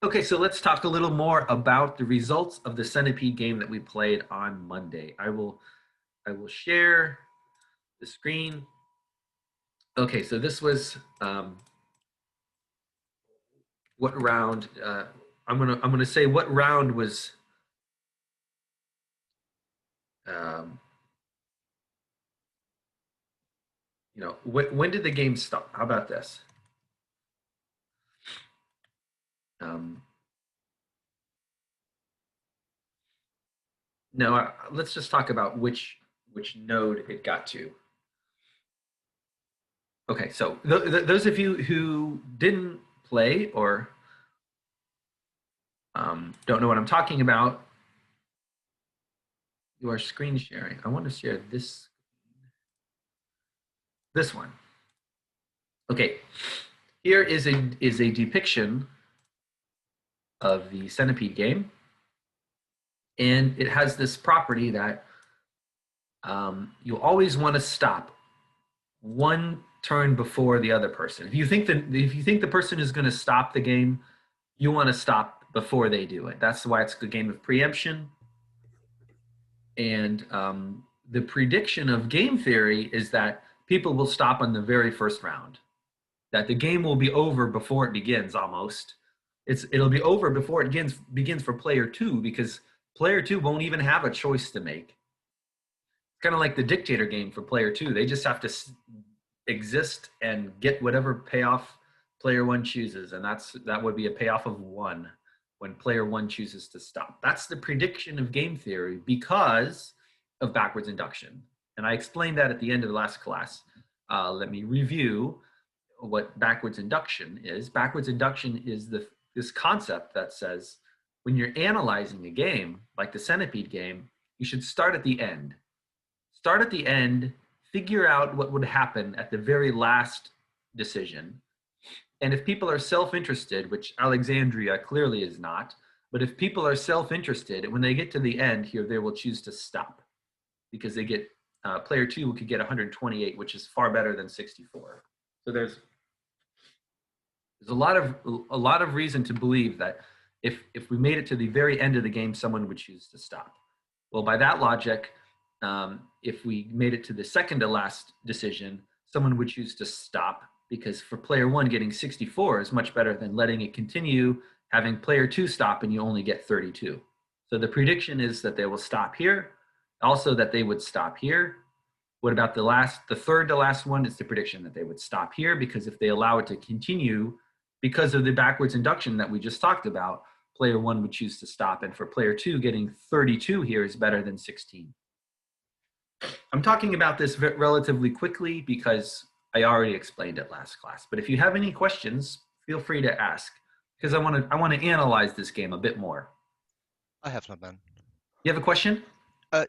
Okay, so let's talk a little more about the results of the Centipede game that we played on Monday. I will share the screen. Okay, so this was what round? I'm gonna say what round was. Um, when did the game start? How about this? Um, no, let's just talk about which node it got to. Okay, so those of you who didn't play or don't know what I'm talking about, you are screen sharing. I want to share this one. Okay, here is a depiction of the Centipede game, and it has this property that you always want to stop one turn before the other person. If you think the person is going to stop the game, you want to stop before they do it. That's why it's a game of preemption. And the prediction of game theory is that people will stop on the very first round. That the game will be over before it begins almost. It'll be over before it begins for player two because player two won't even have a choice to make. It's kind of like the dictator game for player two. They just have to exist and get whatever payoff player one chooses, and that would be a payoff of one when player one chooses to stop. That's the prediction of game theory because of backwards induction, and I explained that at the end of the last class. Let me review what backwards induction is. Backwards induction is this concept that says when you're analyzing a game, like the Centipede game, you should start at the end. Start at the end, figure out what would happen at the very last decision. And if people are self-interested, which Alexandria clearly is not, but if people are self-interested, when they get to the end here, they will choose to stop because they get player two could get 128, which is far better than 64. So there's a lot of reason to believe that if we made it to the very end of the game, someone would choose to stop. Well, by that logic, if we made it to the second to last decision, someone would choose to stop because for player one, getting 64 is much better than letting it continue, having player two stop, and you only get 32. So the prediction is that they will stop here, also that they would stop here. What about the third to last one? It's the prediction that they would stop here because if they allow it to continue, because of the backwards induction that we just talked about, player one would choose to stop. And for player two, getting 32 here is better than 16. I'm talking about this relatively quickly because I already explained it last class. But if you have any questions, feel free to ask because I want to analyze this game a bit more. I have some then. You have a question?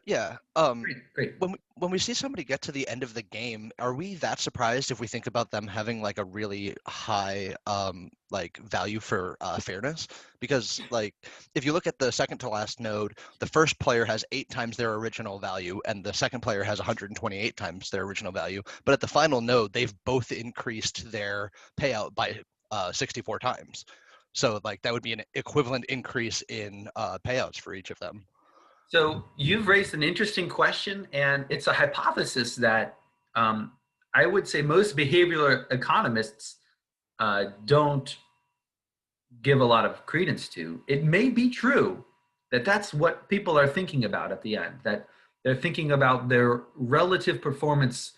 Yeah. Great. When we see somebody get to the end of the game, are we that surprised if we think about them having like a really high like value for fairness? Because like if you look at the second to last node, the first player has 8 times their original value, and the second player has 128 times their original value. But at the final node, they've both increased their payout by 64 times. So like that would be an equivalent increase in payouts for each of them. So you've raised an interesting question, and it's a hypothesis that I would say most behavioral economists don't give a lot of credence to. It may be true that that's what people are thinking about at the end, that they're thinking about their relative performance,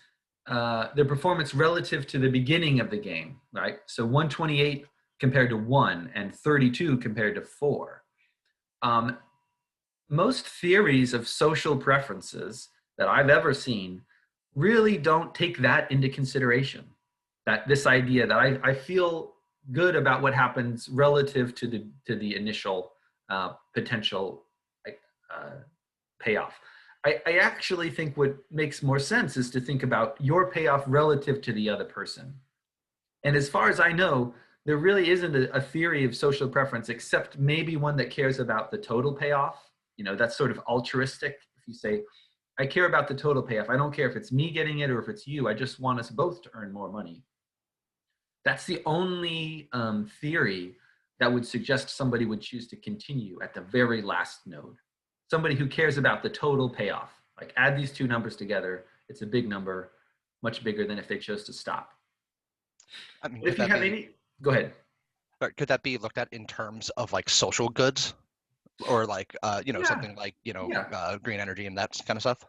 their performance relative to the beginning of the game, right? So 128 compared to 1 and 32 compared to 4. Most theories of social preferences that I've ever seen really don't take that into consideration. That this idea that I feel good about what happens relative to the initial potential uh, payoff. I actually think what makes more sense is to think about your payoff relative to the other person. And as far as I know, there really isn't a theory of social preference except maybe one that cares about the total payoff. That's sort of altruistic. If you say, I care about the total payoff. I don't care if it's me getting it or if it's you. I just want us both to earn more money. That's the only theory that would suggest somebody would choose to continue at the very last node. Somebody who cares about the total payoff. Like add these two numbers together, it's a big number, much bigger than if they chose to stop. I mean, But if you have any, go ahead. could that be looked at in terms of like social goods, or like Yeah, something like yeah, green energy and that kind of stuff?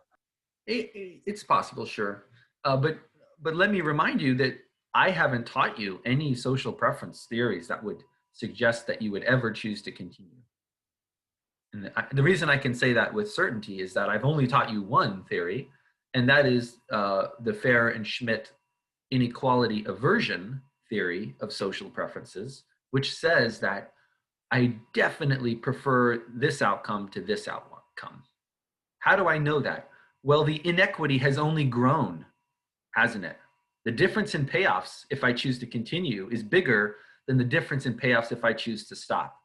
it's possible, sure. But let me remind you that I haven't taught you any social preference theories that would suggest that you would ever choose to continue. And the reason I can say that with certainty is that I've only taught you one theory, and that is the Fair and Schmidt inequality aversion theory of social preferences, which says that I definitely prefer this outcome to this outcome. How do I know that? Well, the inequity has only grown, hasn't it? The difference in payoffs, if I choose to continue, is bigger than the difference in payoffs if I choose to stop.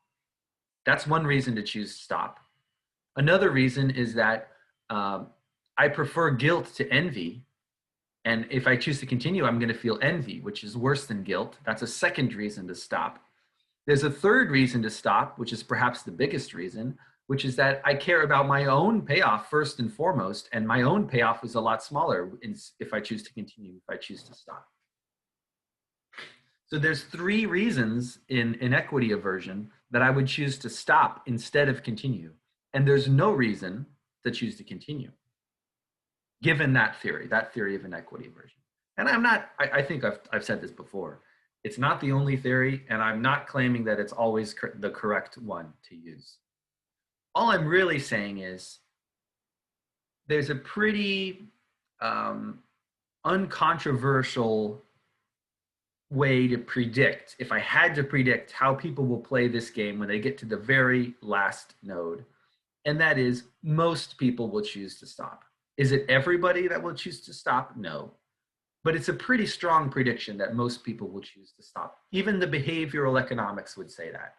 That's one reason to choose to stop. Another reason is that I prefer guilt to envy. And if I choose to continue, I'm going to feel envy, which is worse than guilt. That's a second reason to stop. There's a third reason to stop, which is perhaps the biggest reason, which is that I care about my own payoff first and foremost, and my own payoff is a lot smaller if I choose to continue, if I choose to stop. So there's three reasons in inequity aversion that I would choose to stop instead of continue. And there's no reason to choose to continue, given that theory of inequity aversion. And I think I've said this before. It's not the only theory, and I'm not claiming that it's always the correct one to use. All I'm really saying is there's a pretty uncontroversial way to predict, if I had to predict how people will play this game when they get to the very last node, and that is most people will choose to stop. Is it everybody that will choose to stop? No. But it's a pretty strong prediction that most people will choose to stop. Even the behavioral economics would say that.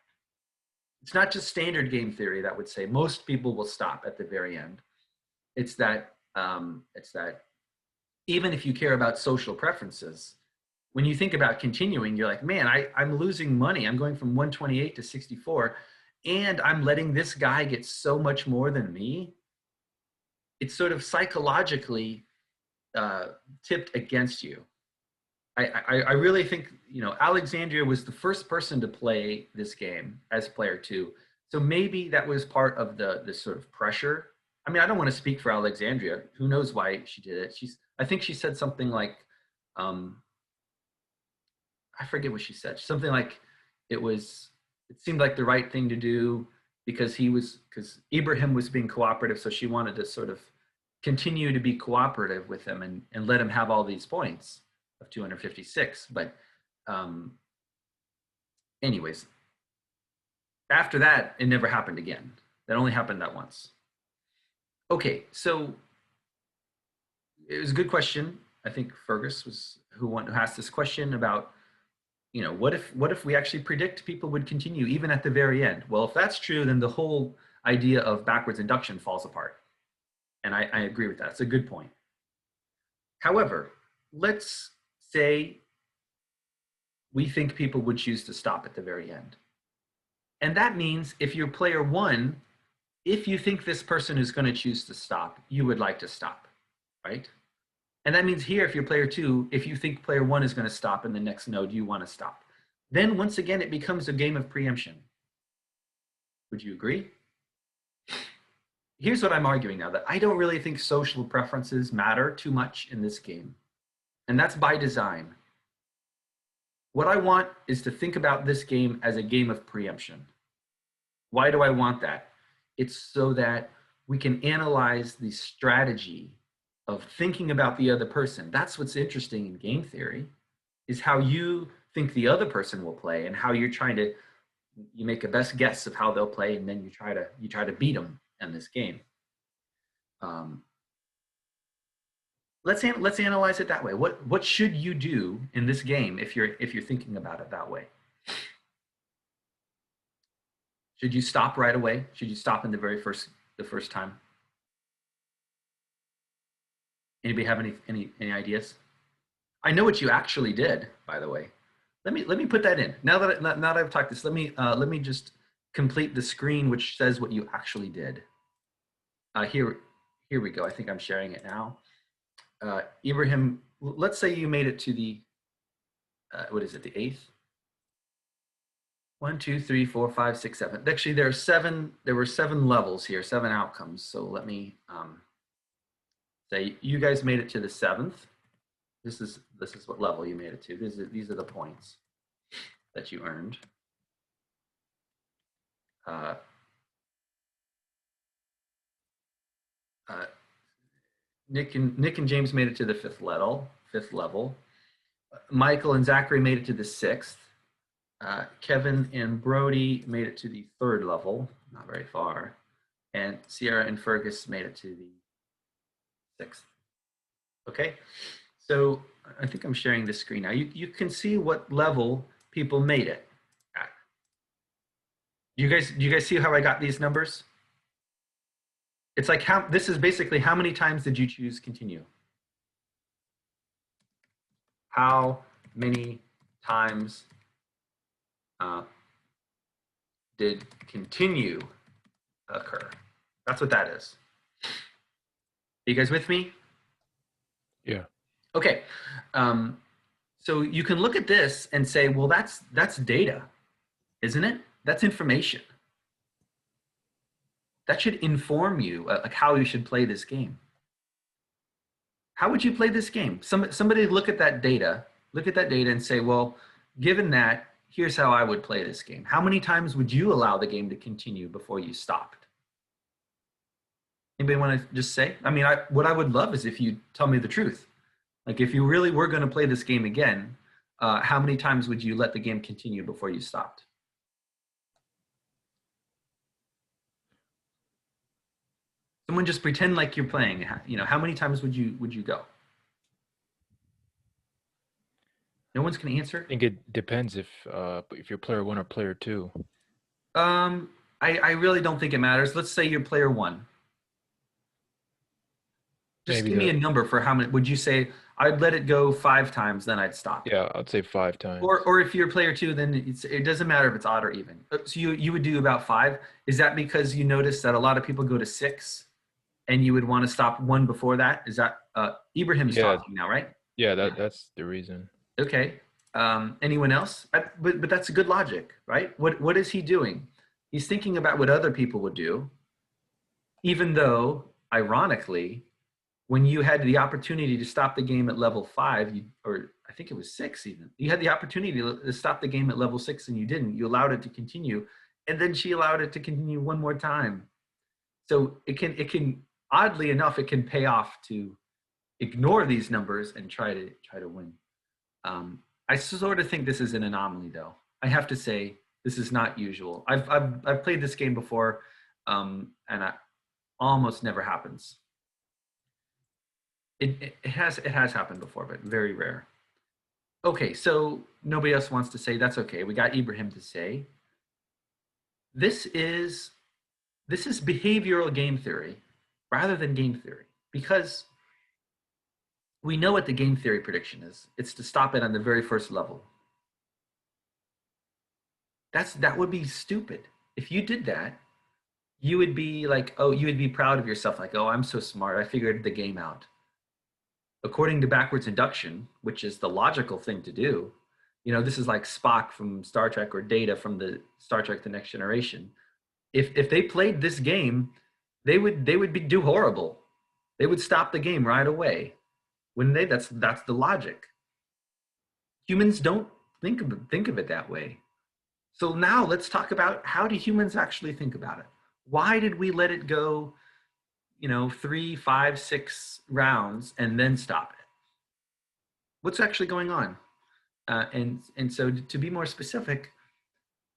It's not just standard game theory that would say most people will stop at the very end. It's that even if you care about social preferences, when you think about continuing, you're like, man, I'm losing money. I'm going from 128 to 64, and I'm letting this guy get so much more than me. It's sort of psychologically tipped against you. I really think, Alexandria was the first person to play this game as player two. So maybe that was part of the sort of pressure. I mean, I don't want to speak for Alexandria. Who knows why she did it? I think she said something like, I forget what she said. Something like it seemed like the right thing to do because Ibrahim was being cooperative. So she wanted to sort of continue to be cooperative with him and let him have all these points of 256. But anyways, after that, it never happened again. That only happened that once. Okay, so it was a good question. I think Fergus was who asked this question about, what if we actually predict people would continue even at the very end? Well, if that's true, then the whole idea of backwards induction falls apart. And I agree with that. It's a good point. However, let's say we think people would choose to stop at the very end. And that means if you're player one, if you think this person is going to choose to stop, you would like to stop, right? And that means here, if you're player two, if you think player one is going to stop in the next node, you want to stop. Then once again, it becomes a game of preemption. Would you agree? Here's what I'm arguing now, that I don't really think social preferences matter too much in this game. And that's by design. What I want is to think about this game as a game of preemption. Why do I want that? It's so that we can analyze the strategy of thinking about the other person. That's what's interesting in game theory, is how you think the other person will play and how you make a best guess of how they'll play, and then you try to beat them in this game. Let's analyze it that way. What should you do in this game if you're thinking about it that way? Should you stop right away? Should you stop in the first time? Anybody have any ideas? I know what you actually did, by the way. let me put that in. Now that I've talked this, let me just complete the screen which says what you actually did. Here we go. I think I'm sharing it now. Ibrahim, let's say you made it to the what is it, the eighth? One, two, three, four, five, six, seven. Actually, there are seven. There were seven levels here, seven outcomes. So let me say you guys made it to the seventh. This is what level you made it to. These are the points that you earned. Uh, uh, Nick and James made it to the fifth level. Fifth level. Michael and Zachary made it to the sixth. Kevin and Brody made it to the third level, not very far. And Sierra and Fergus made it to the sixth. Okay, so I think I'm sharing this screen now. You can see what level people made it at. Do you guys see how I got these numbers? It's like this is basically how many times did you choose continue? How many times did continue occur? That's what that is. Are you guys with me? Yeah. Okay. So you can look at this and say, well, that's data, isn't it? That's information. That should inform you like how you should play this game. How would you play this game? Somebody look at that data and say, well, given that, here's how I would play this game. How many times would you allow the game to continue before you stopped? Anybody want to just say? I mean, what I would love is if you tell me the truth. Like if you really were going to play this game again, how many times would you let the game continue before you stopped? Someone just pretend like you're playing. You know, how many times would you go? No one's going to answer. I think it depends if you're player one or player two. I really don't think it matters. Let's say you're player one. Just give me a number for how many. Would you say I'd let it go 5 times, then I'd stop? Yeah, I'd say 5 times. Or if you're player two, then it doesn't matter if it's odd or even. So you would do about 5. Is that because you notice that a lot of people go to 6, and you would want to stop 1 before that? Is that Ibrahim's talking now, right? Yeah, that's the reason. Okay. Anyone else? But that's a good logic, right? What is he doing? He's thinking about what other people would do, even though, ironically, when you had the opportunity to stop the game at level 5, or I think it was 6 even, you had the opportunity to stop the game at level 6 and you didn't. You allowed it to continue, and then she allowed it to continue one more time. So it can oddly enough, it can pay off to ignore these numbers and try to win. I sort of think this is an anomaly, though. I have to say this is not usual. I've played this game before, and it almost never happens. It has happened before, but very rare. Okay, so nobody else wants to say. That's okay. We got Ibrahim to say. This is behavioral game theory rather than game theory, because we know what the game theory prediction is. It's to stop it on the very first level. That would be stupid. If you did that, you would be like, oh, you would be proud of yourself, like, oh, I'm so smart. I figured the game out. According to backwards induction, which is the logical thing to do, you know, this is like Spock from Star Trek or Data from the Star Trek: The Next Generation. If they played this game, they would do horrible. They would stop the game right away. Wouldn't they? That's the logic. Humans don't think of it that way. So now let's talk about, how do humans actually think about it? Why did we let it go, 3, 5, 6 rounds and then stop it? What's actually going on? And so to be more specific,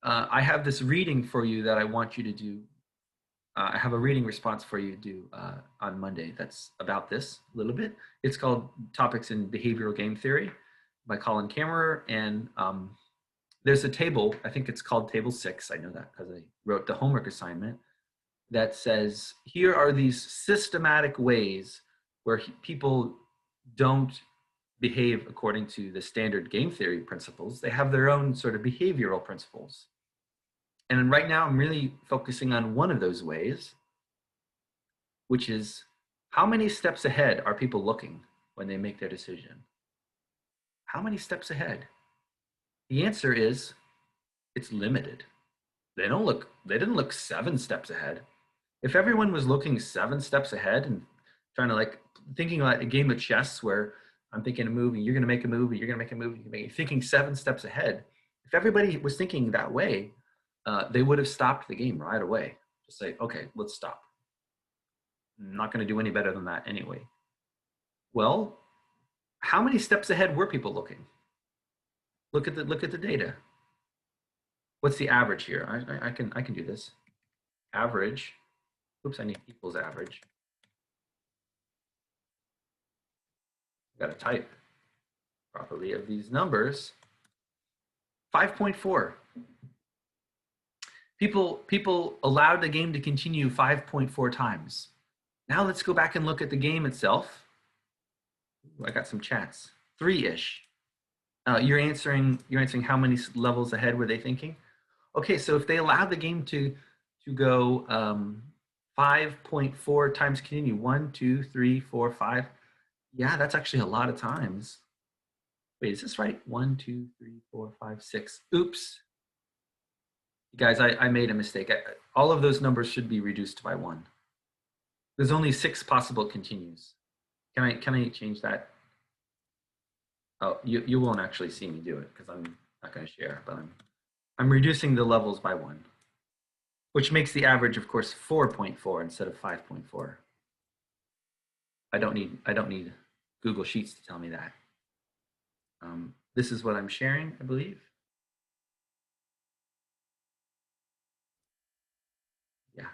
I have this reading for you that I want you to do. I have a reading response for you to do on Monday that's about this a little bit. It's called Topics in Behavioral Game Theory by Colin Kammerer. And there's a table, I think it's called Table 6. I know that because I wrote the homework assignment, that says, here are these systematic ways where people don't behave according to the standard game theory principles, they have their own sort of behavioral principles. And right now, I'm really focusing on one of those ways, which is how many steps ahead are people looking when they make their decision? How many steps ahead? The answer is it's limited. They didn't look 7 steps ahead. If everyone was looking 7 steps ahead and trying to like thinking about a game of chess where I'm thinking a movie, you're going to make a movie, you're going to make a movie, you're thinking 7 steps ahead. If everybody was thinking that way, they would have stopped the game right away. Just say, okay, let's stop. I'm not going to do any better than that anyway. Well, how many steps ahead were people looking? Look at the data. What's the average here? I can do this. Average. Oops, I need equals average. Got to type properly of these numbers. 5.4. People allowed the game to continue 5.4 times. Now let's go back and look at the game itself. Ooh, I got some chats. 3-ish. You're answering how many levels ahead were they thinking? Okay, so if they allowed the game to go 5.4 times continue, 1, 2, 3, 4, 5. Yeah, that's actually a lot of times. Wait, is this right? 1, 2, 3, 4, 5, 6. Oops. You guys, I made a mistake. All of those numbers should be reduced by 1. There's only 6 possible continues. Can I change that? Oh, you won't actually see me do it because I'm not going to share, but I'm reducing the levels by 1, which makes the average, of course, 4.4 instead of 5.4. I don't need Google Sheets to tell me that. This is what I'm sharing, I believe. Yeah.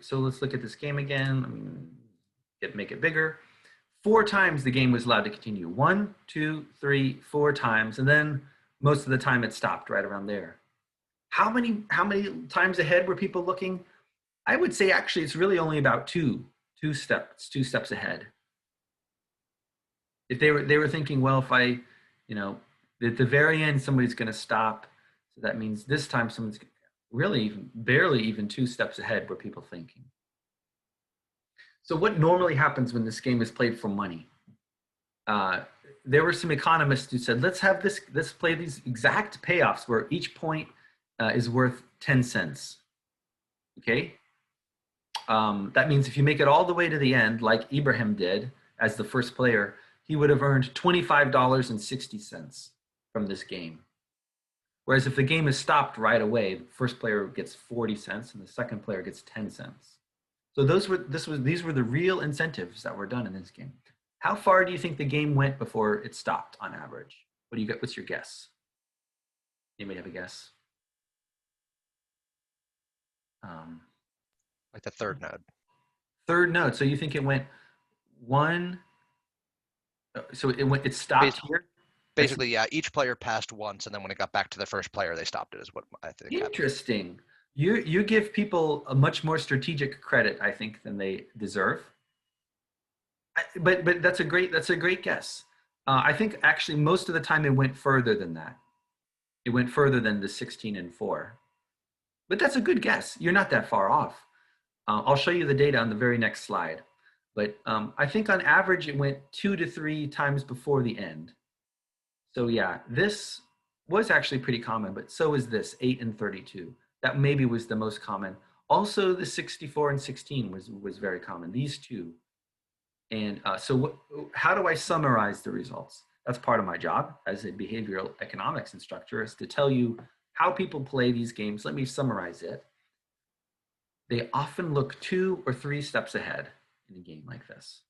So let's look at this game again. Make it bigger. 4 times the game was allowed to continue. 1, 2, 3, 4 times, and then most of the time it stopped right around there. How many times ahead were people looking? I would say actually it's really only about two steps ahead. If they were thinking, well, if I, at the very end somebody's going to stop, so that means this time someone's really barely even 2 steps ahead were people thinking. So what normally happens when this game is played for money? There were some economists who said, let's play these exact payoffs where each point is worth 10 cents. Okay? That means if you make it all the way to the end, like Ibrahim did as the first player, he would have earned $25.60 from this game. Whereas if the game is stopped right away, the first player gets 40 cents and the second player gets 10 cents. So these were the real incentives that were done in this game. How far do you think the game went before it stopped on average? What do you get? What's your guess? Anybody have a guess? Like the third node. Third node. So you think it went 1? So it stopped here? Basically, yeah. Each player passed once, and then when it got back to the first player, they stopped it. Is what I think. Interesting. You give people a much more strategic credit, I think, than they deserve. But that's a great guess. I think actually most of the time it went further than that. It went further than the 16 and 4. But that's a good guess. You're not that far off. I'll show you the data on the very next slide. But I think on average it went 2 to 3 times before the end. So yeah, this was actually pretty common, but so is this 8 and 32. That maybe was the most common. Also, the 64 and 16 was very common. These two. And how do I summarize the results? That's part of my job as a behavioral economics instructor, is to tell you how people play these games. Let me summarize it. They often look 2 or 3 steps ahead in a game like this.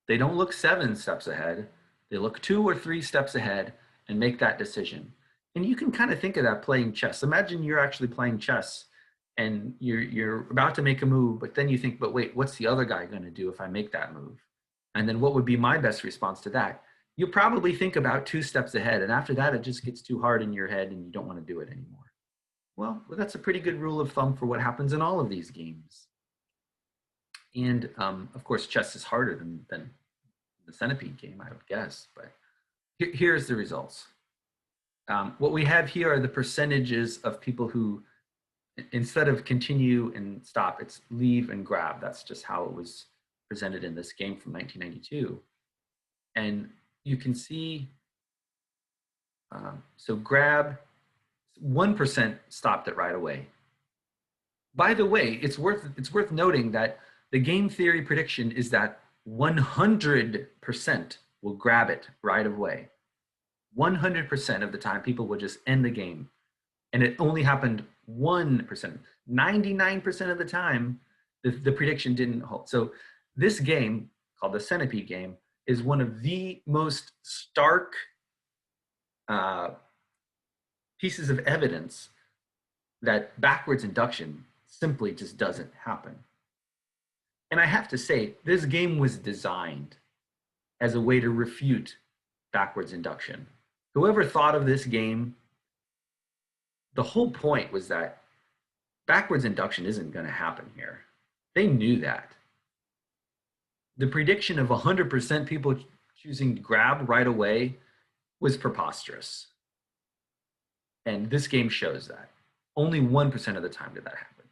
They don't look 7 steps ahead. They look 2 or 3 steps ahead and make that decision. And you can kind of think of that playing chess. Imagine you're actually playing chess and you're about to make a move, but then you think, but wait, what's the other guy going to do if I make that move? And then what would be my best response to that? You probably think about 2 steps ahead. And after that, it just gets too hard in your head and you don't want to do it anymore. Well, that's a pretty good rule of thumb for what happens in all of these games. And of course, chess is harder than the centipede game, I would guess. But here's the results. What we have here are the percentages of people who, instead of continue and stop, it's leave and grab. That's just how it was presented in this game from 1992. And you can see, so grab, 1% stopped it right away. By the way, it's worth noting that the game theory prediction is that 100% will grab it right away. 100% of the time, people will just end the game. And it only happened 1%. 99% of the time, the prediction didn't hold. So this game, called the centipede game, is one of the most stark pieces of evidence that backwards induction simply just doesn't happen. And I have to say, this game was designed as a way to refute backwards induction. Whoever thought of this game, the whole point was that backwards induction isn't going to happen here. They knew that. The prediction of 100% people choosing to grab right away was preposterous. And this game shows that. Only 1% of the time did that happen.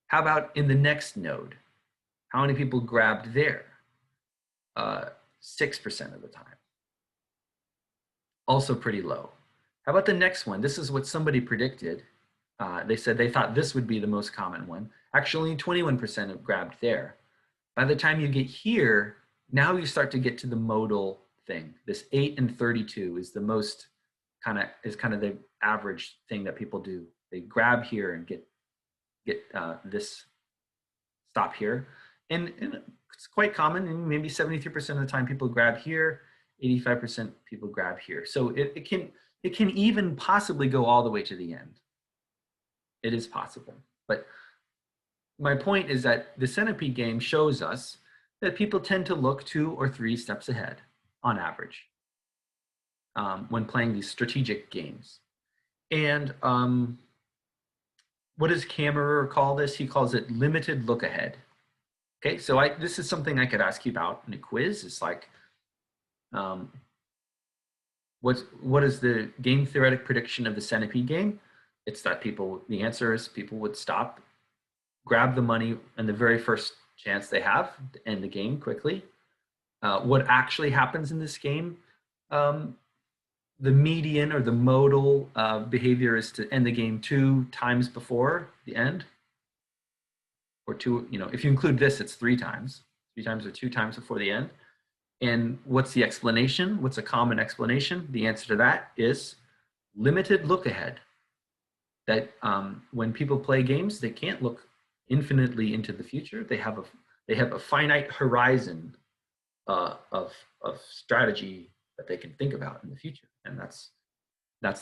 How about in the next node? How many people grabbed there? 6% of the time. Also pretty low. How about the next one? This is what somebody predicted. They said they thought this would be the most common one. Actually, 21% have grabbed there. By the time you get here, now you start to get to the modal thing. This 8 and 32 is the most kind of the average thing that people do. They grab here and get this stop here. And it's quite common, and maybe 73% of the time people grab here, 85% people grab here. So it can even possibly go all the way to the end. It is possible. But my point is that the centipede game shows us that people tend to look 2 or 3 steps ahead on average when playing these strategic games. And what does Kammerer call this? He calls it limited look ahead. Okay, so this is something I could ask you about in a quiz. It's like, what is the game theoretic prediction of the centipede game? It's that the answer is people would stop, grab the money in the very first chance they have to end the game quickly. What actually happens in this game, the median or the modal behavior is to end the game 2 times before the end. Or 2, if you include this, it's 3 times. 3 times or 2 times before the end. And what's the explanation? What's a common explanation? The answer to that is limited look ahead. That when people play games, they can't look infinitely into the future. They have a finite horizon of strategy that they can think about in the future, and that's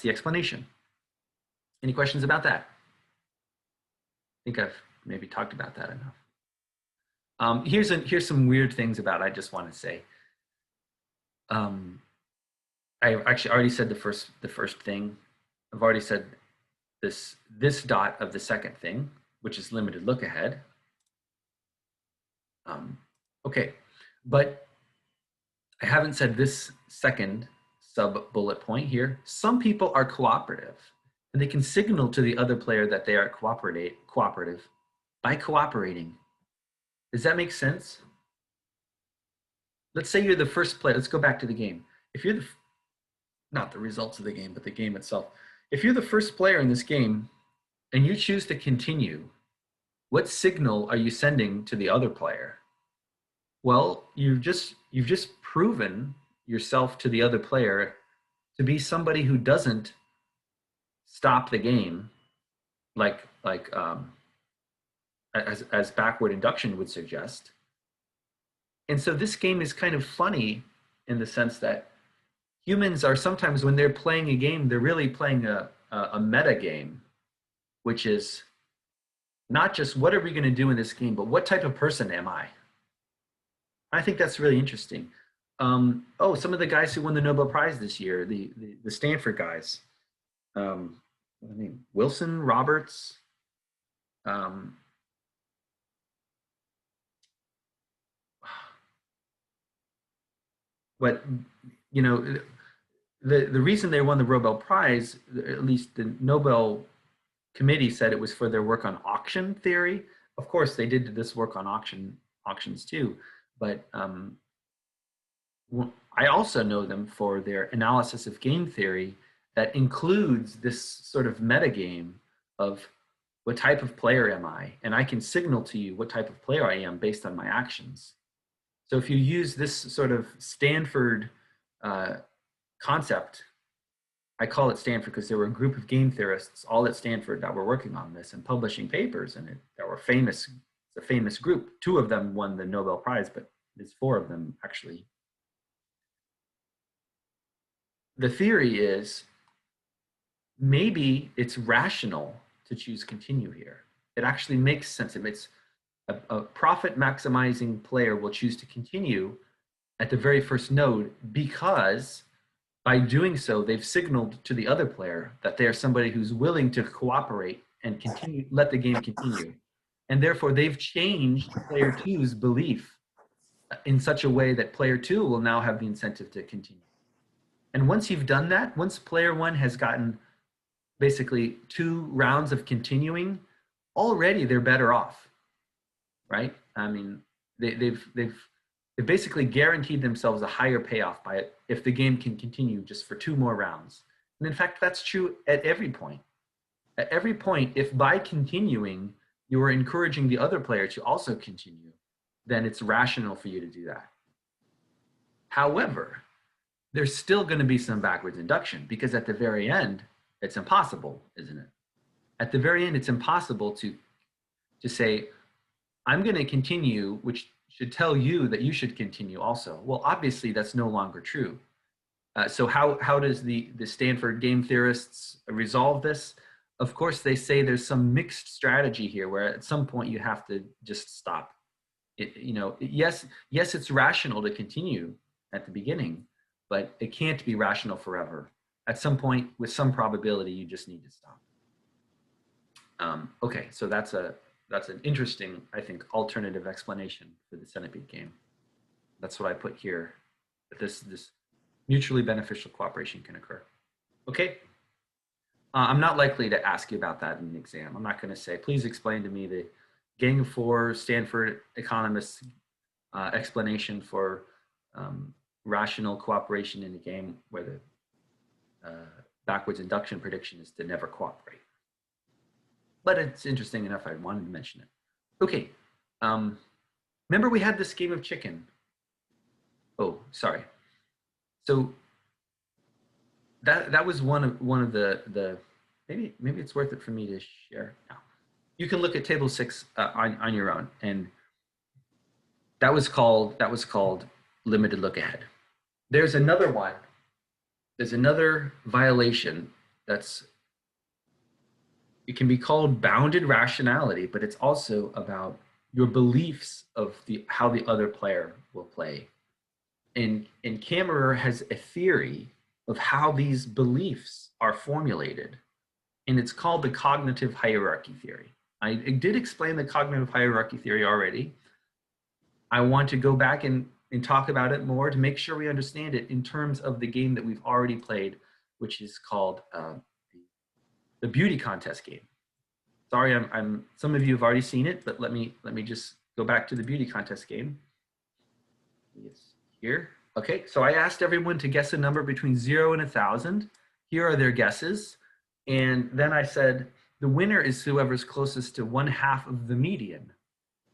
the explanation. Any questions about that? I think I've maybe talked about that enough. Here's some weird things about it I just want to say. I actually already said the first thing. I've already said this dot of the second thing, which is limited look ahead. Okay, but I haven't said this second sub bullet point here. Some people are cooperative, and they can signal to the other player that they are cooperative by cooperating. Does that make sense? Let's say you're the first player. Let's go back to the game. If you're not the results of the game, but the game itself. If you're the first player in this game and you choose to continue, what signal are you sending to the other player? Well, you've just proven yourself to the other player to be somebody who doesn't stop the game as backward induction would suggest. And so this game is kind of funny in the sense that humans are sometimes, when they're playing a game, they're really playing a meta game, which is not just what are we going to do in this game, but what type of person am I? I think that's really interesting. Some of the guys who won the Nobel Prize this year, the Stanford guys, Wilson, Roberts, But you know, the reason they won the Nobel Prize, at least the Nobel committee said it was for their work on auction theory. Of course, they did this work on auctions too, but I also know them for their analysis of game theory that includes this sort of metagame of what type of player am I? And I can signal to you what type of player I am based on my actions. So if you use this sort of Stanford uh, concept, I call it Stanford because there were a group of game theorists all at Stanford that were working on this and publishing papers in it that were famous. It's a famous group. Two of them won the Nobel Prize, but there's four of them actually. The theory is maybe it's rational to choose continue here. It actually makes sense. It makes a profit maximizing player will choose to continue at the very first node because by doing so, they've signaled to the other player that they are somebody who's willing to cooperate and continue, let the game continue. And therefore, they've changed player two's belief in such a way that player two will now have the incentive to continue. And once you've done that, once player one has gotten basically 2 rounds of continuing, already they're better off, right? I mean, they've basically guaranteed themselves a higher payoff by it if the game can continue just for 2 more rounds. And in fact, that's true at every point. At every point, if by continuing you are encouraging the other player to also continue, then it's rational for you to do that. However, there's still going to be some backwards induction because at the very end, it's impossible, isn't it? At the very end, it's impossible to say, I'm going to continue, which should tell you that you should continue also. Well, obviously, that's no longer true. So how does the Stanford game theorists resolve this? Of course, they say there's some mixed strategy here where at some point you have to just stop. Yes, it's rational to continue at the beginning, but it can't be rational forever. At some point, with some probability, you just need to stop. Okay, so that's an interesting, I think, alternative explanation for the centipede game. That's what I put here. That this mutually beneficial cooperation can occur. Okay. I'm not likely to ask you about that in an exam. I'm not going to say, please explain to me the Gang of Four Stanford economists explanation for rational cooperation in a game where the backwards induction prediction is to never cooperate. But it's interesting enough, I wanted to mention it. Okay, remember we had this game of chicken. Oh, sorry. So that was one of the maybe it's worth it for me to share now. You can look at table 6 on your own, and that was called limited look ahead. There's another one. There's another violation it can be called bounded rationality, but it's also about your beliefs of how the other player will play. And Kammerer has a theory of how these beliefs are formulated, and it's called the cognitive hierarchy theory. I did explain the cognitive hierarchy theory already. I want to go back and talk about it more to make sure we understand it in terms of the game that we've already played, which is called the beauty contest game. Sorry, some of you have already seen it, but let me just go back to the beauty contest game. It's here. Okay, so I asked everyone to guess a number between 0 and 1,000. Here are their guesses. And then I said, the winner is whoever's closest to 1/2 of the median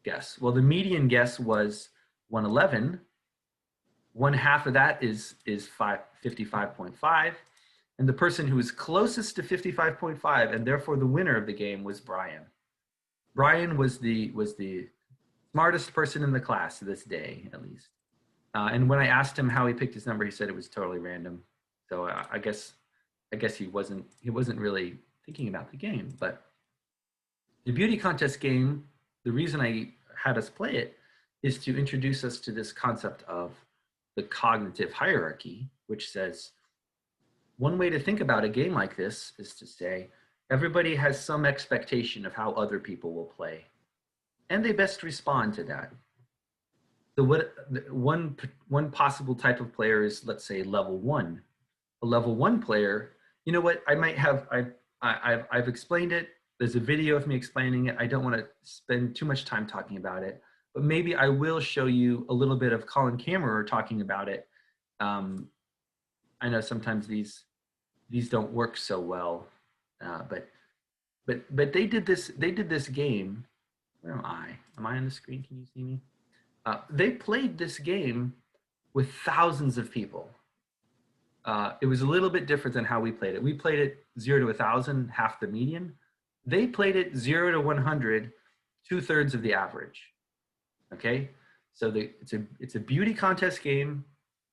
guess. Well, the median guess was 111. 1/2 of that is 55.5. And the person who was closest to 55.5, and therefore the winner of the game, was Brian. Brian was the smartest person in the class to this day, at least. And when I asked him how he picked his number, he said it was totally random. So I guess he wasn't really thinking about the game. But the beauty contest game, the reason I had us play it is to introduce us to this concept of the cognitive hierarchy, which says one way to think about a game like this is to say everybody has some expectation of how other people will play, and they best respond to that. So one possible type of player is, let's say, level one. A level one player, you know what? I might have I've explained it. There's a video of me explaining it. I don't want to spend too much time talking about it, but maybe I will show you a little bit of Colin Kammerer talking about it. Um, I know sometimes these don't work so well, but they did this. They did this game. Where am I? Am I on the screen? Can you see me? They played this game with thousands of people. It was a little bit different than how we played it. We played it 0 to 1,000, half the median. They played it 0 to 100, 2/3 of the average. Okay, so it's a beauty contest game.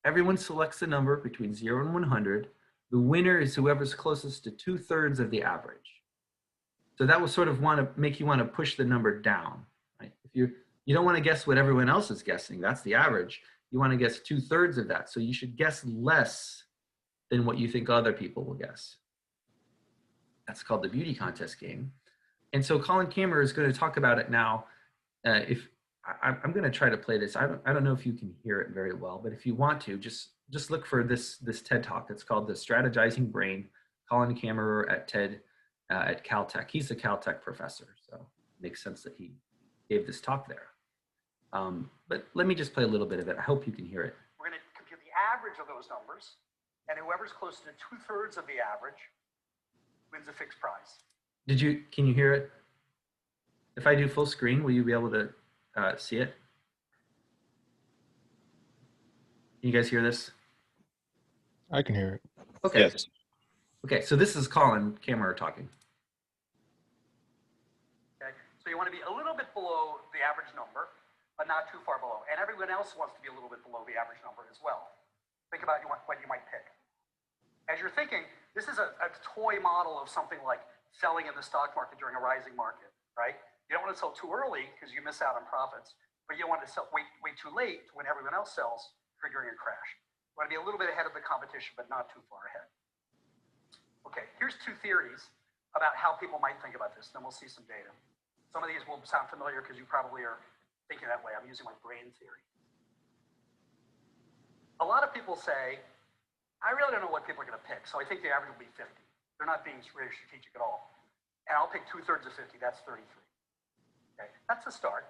Everyone selects a number between 0 and 100. The winner is whoever's closest to 2/3 of the average. So that will sort of want to make you want to push the number down. Right? If you don't want to guess what everyone else is guessing, that's the average. You want to guess 2/3 of that. So you should guess less than what you think other people will guess. That's called the beauty contest game. And so Colin Kammerer is going to talk about it now. If I'm going to try to play this, I don't know if you can hear it very well, but if you want to, just look for this TED Talk. It's called The Strategizing Brain. Colin Kammerer at TED at Caltech. He's a Caltech professor, so it makes sense that he gave this talk there. But let me just play a little bit of it. I hope you can hear it. We're going to compute the average of those numbers, and whoever's close to 2/3 of the average wins a fixed prize. Can you hear it? If I do full screen, will you be able to see it? Can you guys hear this? I can hear it. Okay. Yes. Okay, so this is Colin Kammerer talking. Okay, so you want to be a little bit below the average number, but not too far below. And everyone else wants to be a little bit below the average number as well. Think about what you might pick. As you're thinking, this is a toy model of something like selling in the stock market during a rising market, right? You don't want to sell too early because you miss out on profits, but you don't want to sell way too late when everyone else sells, triggering a crash. You want to be a little bit ahead of the competition, but not too far ahead. Okay, here's two theories about how people might think about this. Then we'll see some data. Some of these will sound familiar because you probably are thinking that way. I'm using my brain theory. A lot of people say, I really don't know what people are going to pick, so I think the average will be 50. They're not being very strategic at all. And I'll pick 2/3 of 50, that's 33. Okay, that's a start.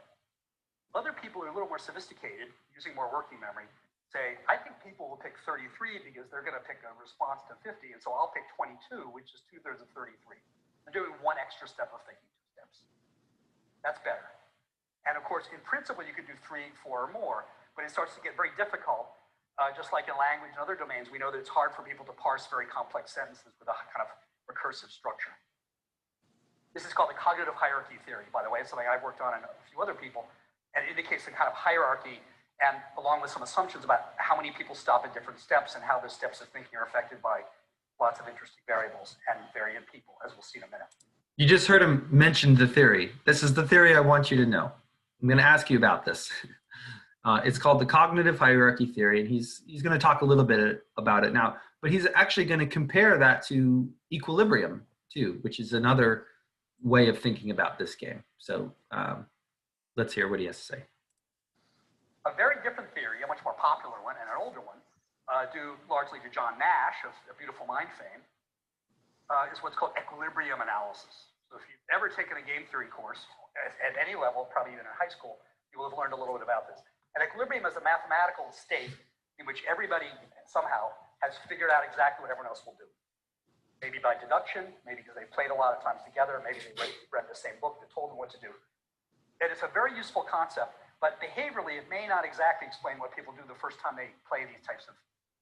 Other people who are a little more sophisticated, using more working memory, say, I think people will pick 33 because they're going to pick a response to 50, and so I'll pick 22, which is 2/3 of 33. They're doing one extra step of thinking, 2 steps. That's better. And of course, in principle, you could do 3, 4, or more, but it starts to get very difficult. Just like in language and other domains, we know that it's hard for people to parse very complex sentences with a kind of recursive structure. This is called the cognitive hierarchy theory, by the way. It's something I've worked on and a few other people, and it indicates a kind of hierarchy, and along with some assumptions about how many people stop at different steps and how the steps of thinking are affected by lots of interesting variables and vary in people, as we'll see in a minute. You just heard him mention the theory. This is the theory I want you to know. I'm going to ask you about this. It's called the cognitive hierarchy theory, and he's going to talk a little bit about it now, but he's actually going to compare that to equilibrium too, which is another way of thinking about this game. So let's hear what he has to say. A very different theory, a much more popular one and an older one, due largely to John Nash of Beautiful Mind fame, is what's called equilibrium analysis. So if you've ever taken a game theory course at any level, probably even in high school, you will have learned a little bit about this. An equilibrium is a mathematical state in which everybody somehow has figured out exactly what everyone else will do. Maybe by deduction, maybe because they played a lot of times together, maybe they read the same book that told them what to do. And it's a very useful concept, but behaviorally, it may not exactly explain what people do the first time they play these types of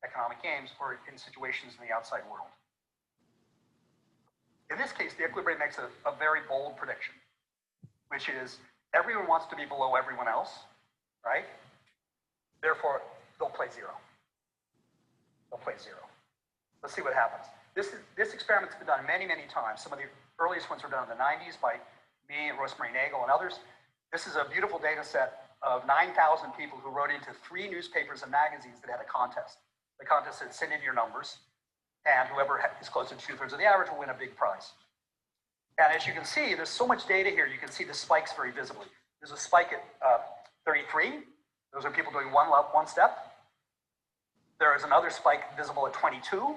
economic games or in situations in the outside world. In this case, the equilibrium makes a very bold prediction, which is everyone wants to be below everyone else, right? Therefore, they'll play 0. They'll play 0. Let's see what happens. This experiment's been done many, many times. Some of the earliest ones were done in the 90s by me and Rosemary Nagel and others. This is a beautiful data set of 9,000 people who wrote into 3 newspapers and magazines that had a contest. The contest said, send in your numbers, and whoever is closer to 2/3 of the average will win a big prize. And as you can see, there's so much data here, you can see the spikes very visibly. There's a spike at 33, Those are people doing one step. There is another spike visible at 22.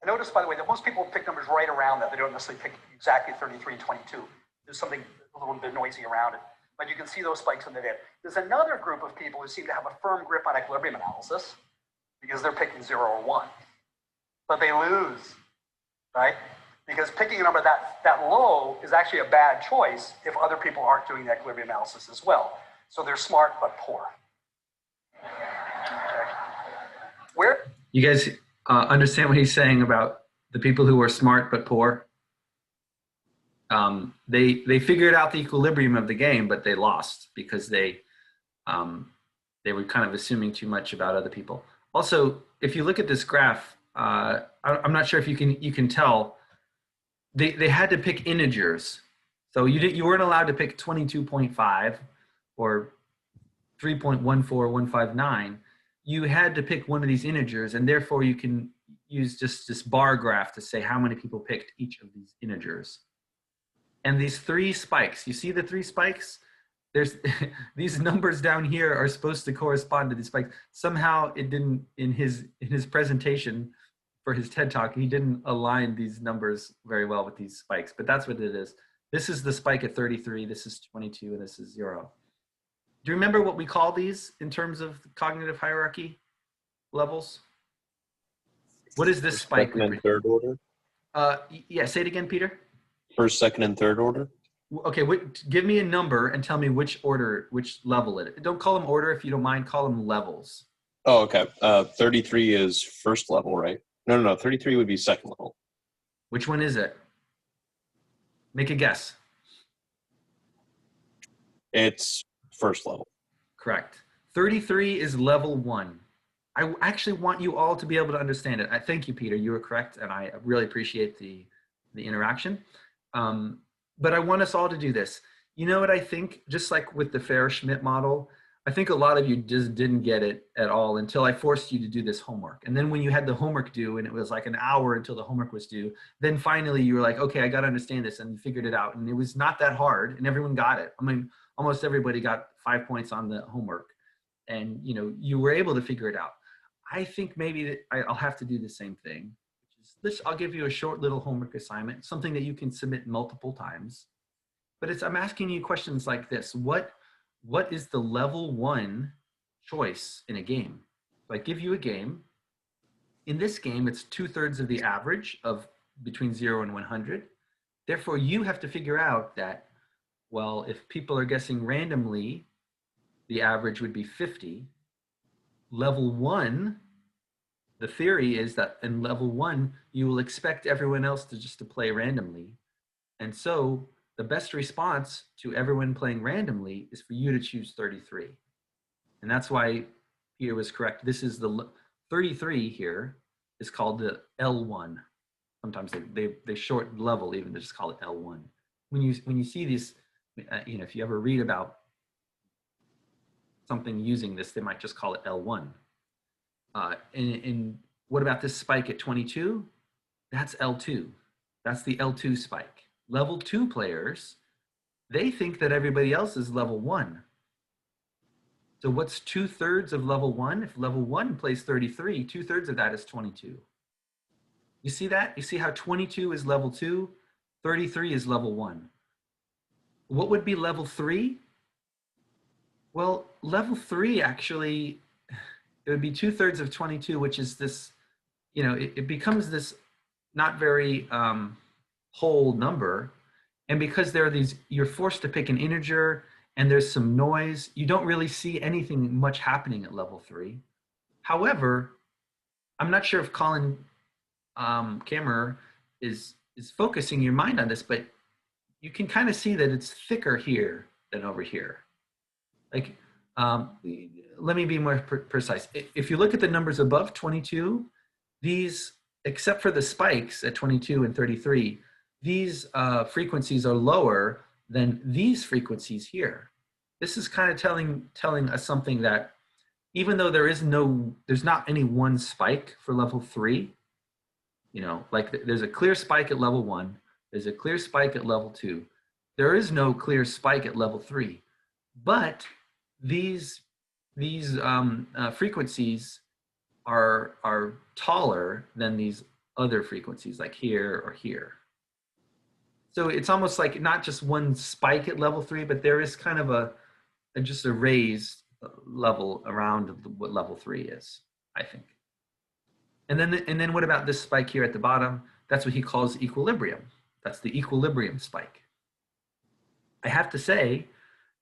I notice, by the way, that most people pick numbers right around that. They don't necessarily pick exactly 33 and 22. There's something a little bit noisy around it. But you can see those spikes in the data. There's another group of people who seem to have a firm grip on equilibrium analysis because they're picking 0 or 1. But they lose, right? Because picking a number that low is actually a bad choice if other people aren't doing the equilibrium analysis as well. So they're smart but poor. Okay. Where? You guys understand what he's saying about the people who are smart but poor? They figured out the equilibrium of the game, but they lost because they were kind of assuming too much about other people. Also, if you look at this graph, I'm not sure if you can tell. They had to pick integers, so you weren't allowed to pick 22.5 or 3.14159. You had to pick one of these integers, and therefore you can use just this bar graph to say how many people picked each of these integers. And these 3 spikes, you see the 3 spikes? There's these numbers down here are supposed to correspond to these spikes. Somehow it didn't, in his presentation for his TED Talk, he didn't align these numbers very well with these spikes, but that's what it is. This is the spike at 33, this is 22, and this is 0. Do you remember what we call these in terms of cognitive hierarchy levels? What is this spike? Second and third order? Yeah, say it again, Peter. First, second, and third order? Okay, give me a number and tell me which order, which level it is. Don't call them order if you don't mind, call them levels. Oh, okay. 33 is first level, right? No. 33 would be second level. Which one is it? Make a guess. It's first level. Correct. 33 is level 1. I actually want you all to be able to understand it. I thank you, Peter. You were correct, and I really appreciate the interaction. But I want us all to do this. You know what I think? Just like with the Ferrer-Schmidt model, I think a lot of you just didn't get it at all until I forced you to do this homework. And then when you had the homework due and it was like an hour until the homework was due, then finally you were like, okay, I got to understand this, and you figured it out. And it was not that hard, and everyone got it. I mean, almost everybody got 5 points on the homework, and you were able to figure it out. I think maybe that I'll have to do the same thing. I'll give you a short little homework assignment, something that you can submit multiple times. But I'm asking you questions like this. What is the level 1 choice in a game? So I give you a game. In this game, it's 2/3 of the average of between 0 and 100. Therefore, you have to figure out that, well, if people are guessing randomly, the average would be 50. Level 1, the theory is that in level 1, you will expect everyone else to play randomly. And so the best response to everyone playing randomly is for you to choose 33. And that's why Peter was correct. This is the 33 here is called the L1. Sometimes they shorten level even to just call it L1. When you see these, if you ever read about something using this, they might just call it L1. And what about this spike at 22? That's L2. That's the L2 spike. Level 2 players, they think that everybody else is level 1. So what's 2/3 of level 1? If level 1 plays 33, 2/3 of that is 22. You see that? You see how 22 is level 2, 33 is level 1. What would be level 3? Well, level 3 actually, it would be 2/3 of 22, which is this, it becomes this not very whole number. And because there are these, you're forced to pick an integer and there's some noise, you don't really see anything much happening at level 3. However, I'm not sure if Colin Kammerer is focusing your mind on this, but you can kind of see that it's thicker here than over here. Like, let me be more precise. If you look at the numbers above 22, these, except for the spikes at 22 and 33, these frequencies are lower than these frequencies here. This is kind of telling us something that even though there's not any one spike for level 3, like there's a clear spike at level 1, there's a clear spike at level 2, there is no clear spike at level 3. But these frequencies are taller than these other frequencies, like here or here. So it's almost like not just one spike at level 3, but there is kind of just a raised level around what level 3 is, I think. And then what about this spike here at the bottom? That's what he calls equilibrium. That's the equilibrium spike. I have to say,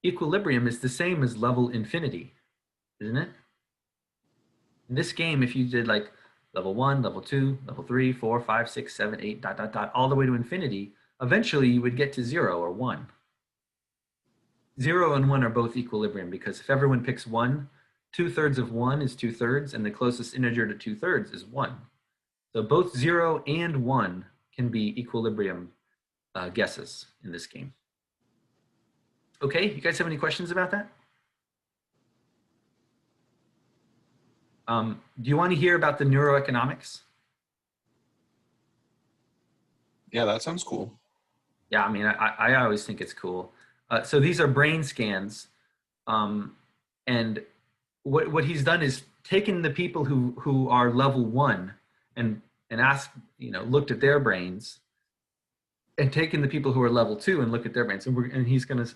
equilibrium is the same as level infinity, isn't it? In this game, if you did like level 1, level 2, level 3, 4, 5, 6, 7, 8, dot, dot, dot, all the way to infinity, eventually you would get to 0 or 1. 0 and 1 are both equilibrium because if everyone picks 1, 2/3 of 1 is 2/3, and the closest integer to 2/3 is 1. So both 0 and 1 can be equilibrium guesses in this game. Okay, you guys have any questions about that? Do you want to hear about the neuroeconomics? Yeah, that sounds cool. Yeah, I mean, I always think it's cool. So these are brain scans, and what he's done is taken the people who are level 1 and asked, looked at their brains, and taken the people who are level 2 and looked at their brains, and he's going to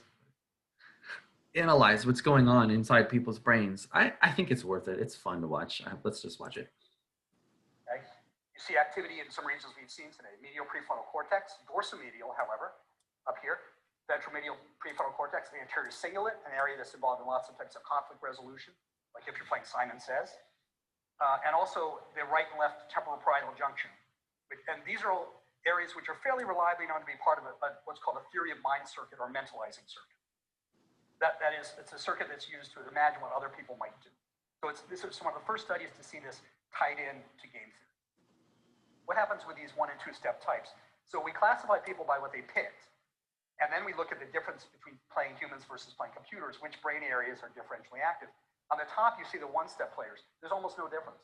analyze what's going on inside people's brains. I think it's worth it. It's fun to watch. Let's just watch it. Okay. You see activity in some regions we've seen today. Medial prefrontal cortex, dorsomedial, however, up here. Ventromedial prefrontal cortex, the anterior cingulate, an area that's involved in lots of types of conflict resolution, like if you're playing Simon Says. And also the right and left temporoparietal junction. And these are all areas which are fairly reliably known to be part of what's called a theory of mind circuit or mentalizing circuit. That is, it's a circuit that's used to imagine what other people might do. So this is one of the first studies to see this tied in to game theory. What happens with these 1 and 2 step types? So we classify people by what they picked. And then we look at the difference between playing humans versus playing computers, which brain areas are differentially active. On the top, you see the 1-step players. There's almost no difference.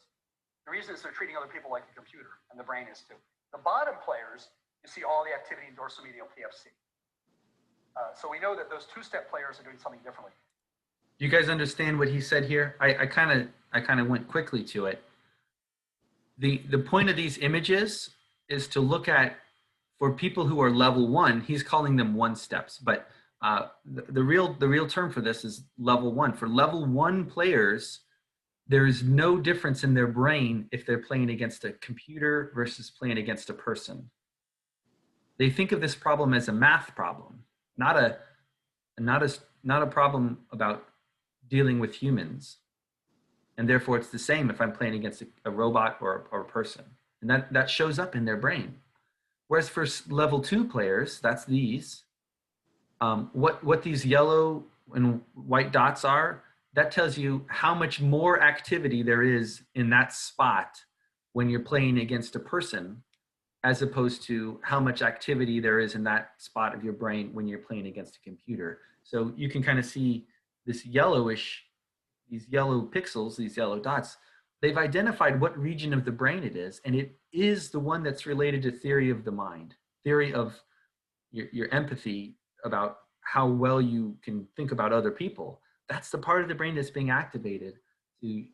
The reason is they're treating other people like a computer, and the brain is too. The bottom players, you see all the activity in dorsomedial PFC. So we know that those 2-step players are doing something differently. You guys understand what he said here? I kind of went quickly to it. The point of these images is to look at, for people who are level 1, he's calling them 1-steps, but the real term for this is level 1. For level 1 players, there is no difference in their brain if they're playing against a computer versus playing against a person. They think of this problem as a math problem, not a problem about dealing with humans. And therefore it's the same if I'm playing against a robot or a person. And that shows up in their brain. Whereas for level 2 players, that's these, what these yellow and white dots are, that tells you how much more activity there is in that spot when you're playing against a person, as opposed to how much activity there is in that spot of your brain when you're playing against a computer. So you can kind of see this yellowish, these yellow pixels, these yellow dots, they've identified what region of the brain it is, and it is the one that's related to theory of the mind, theory of your empathy about how well you can think about other people. That's the part of the brain that's being activated in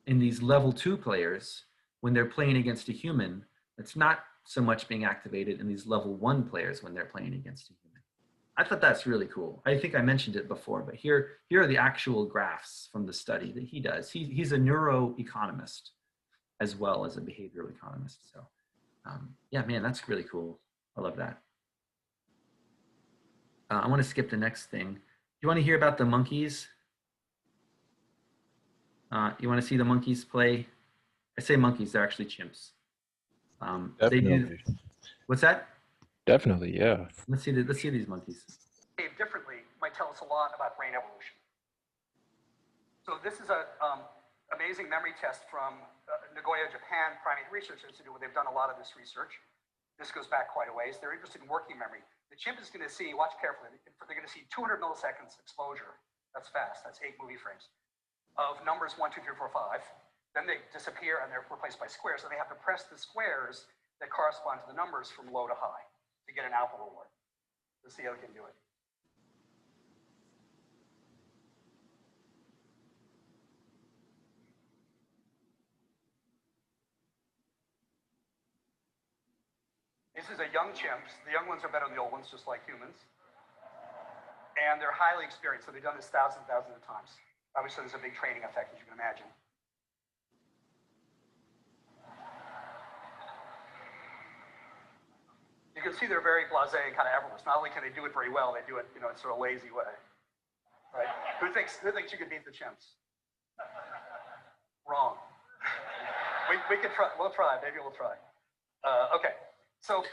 these level 2 players when they're playing against a human. It's not so much being activated in these level 1 players when they're playing against a human. I thought that's really cool. I think I mentioned it before, but here are the actual graphs from the study that he does. He's a neuroeconomist as well as a behavioral economist. So yeah, man, that's really cool. I love that. I want to skip the next thing. Do you want to hear about the monkeys? You want to see the monkeys play? I say monkeys, they're actually chimps. Definitely. What's that? Definitely, yeah. Let's see these monkeys. Behaved differently might tell us a lot about brain evolution. So this is an amazing memory test from Nagoya, Japan Primate Research Institute, where they've done a lot of this research. This goes back quite a ways. They're interested in working memory. The chimp is going to see, watch carefully, they're going to see 200 milliseconds exposure. That's fast. That's 8 movie frames of numbers 1, 2, 3, 4, 5. Then they disappear and they're replaced by squares. So they have to press the squares that correspond to the numbers from low to high to get an alpha reward. Let's see how we can do it. This is a young chimps. The young ones are better than the old ones, just like humans. And they're highly experienced, so they've done this thousands and thousands of times. Obviously, there's a big training effect, as you can imagine. You can see they're very blasé and kind of effortless. Not only can they do it very well, they do it, in sort of lazy way. Right? Who thinks you could beat the chimps? Wrong. we could try. We'll try. Maybe we'll try. Okay. So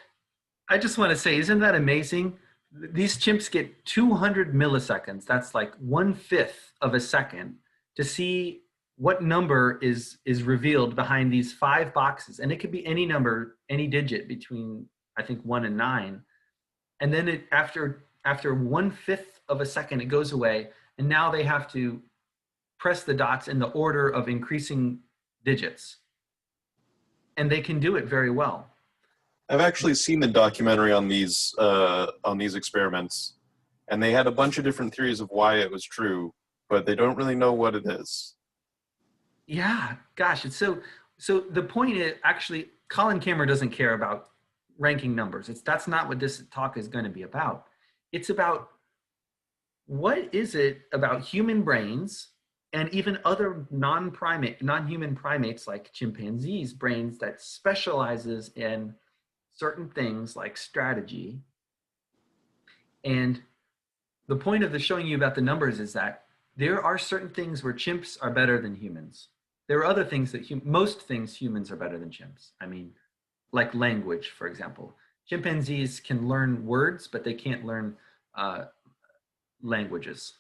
I just want to say, isn't that amazing? These chimps get 200 milliseconds. That's like 1/5 of a second to see what number is revealed behind these 5 boxes. And it could be any number, any digit between, I think, 1 and 9. And then after 1/5 of a second, it goes away. And now they have to press the dots in the order of increasing digits. And they can do it very well. I've actually seen the documentary on these experiments, and they had a bunch of different theories of why it was true, but they don't really know what it is. Yeah, gosh, it's so the point is, actually, Colin Cameron doesn't care about ranking numbers. That's not what this talk is going to be about. It's about what is it about human brains and even other non-human primates like chimpanzees' brains that specializes in certain things like strategy. And the point of the showing you about the numbers is that there are certain things where chimps are better than humans. There are other things that most things humans are better than chimps. I mean, like language, for example. Chimpanzees can learn words, but they can't learn languages.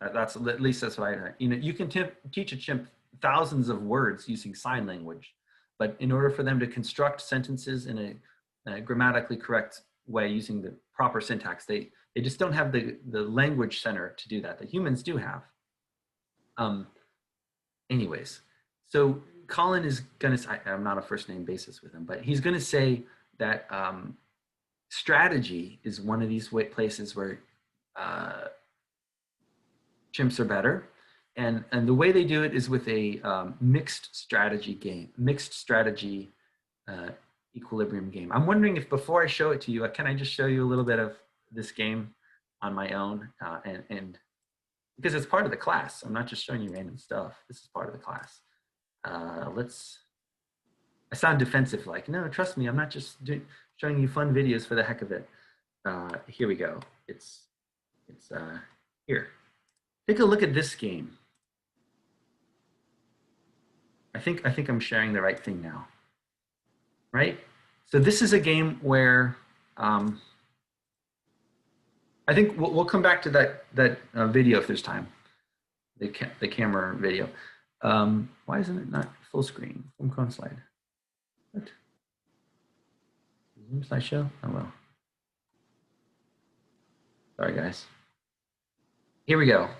That's at least that's what I heard. You can teach a chimp thousands of words using sign language, but in order for them to construct sentences in a grammatically correct way using the proper syntax, they just don't have the language center to do that. The humans do have. Anyways, so Colin is gonna. I'm not a first name basis with him, but he's gonna say that strategy is one of these places where chimps are better, and the way they do it is with a mixed strategy equilibrium game. I'm wondering if before I show it to you, can I just show you a little bit of this game on my own, and because it's part of the class. I'm not just showing you random stuff. This is part of the class. I sound defensive, like, no, trust me, I'm not just showing you fun videos for the heck of it. Here we go. It's here. Take a look at this game. I think I'm sharing the right thing now, right? So this is a game where I think we'll come back to that video if there's time. The camera video. Why isn't it not full screen? Home Chrome slide. What? Zoom slideshow? Oh well. Sorry guys. Here we go.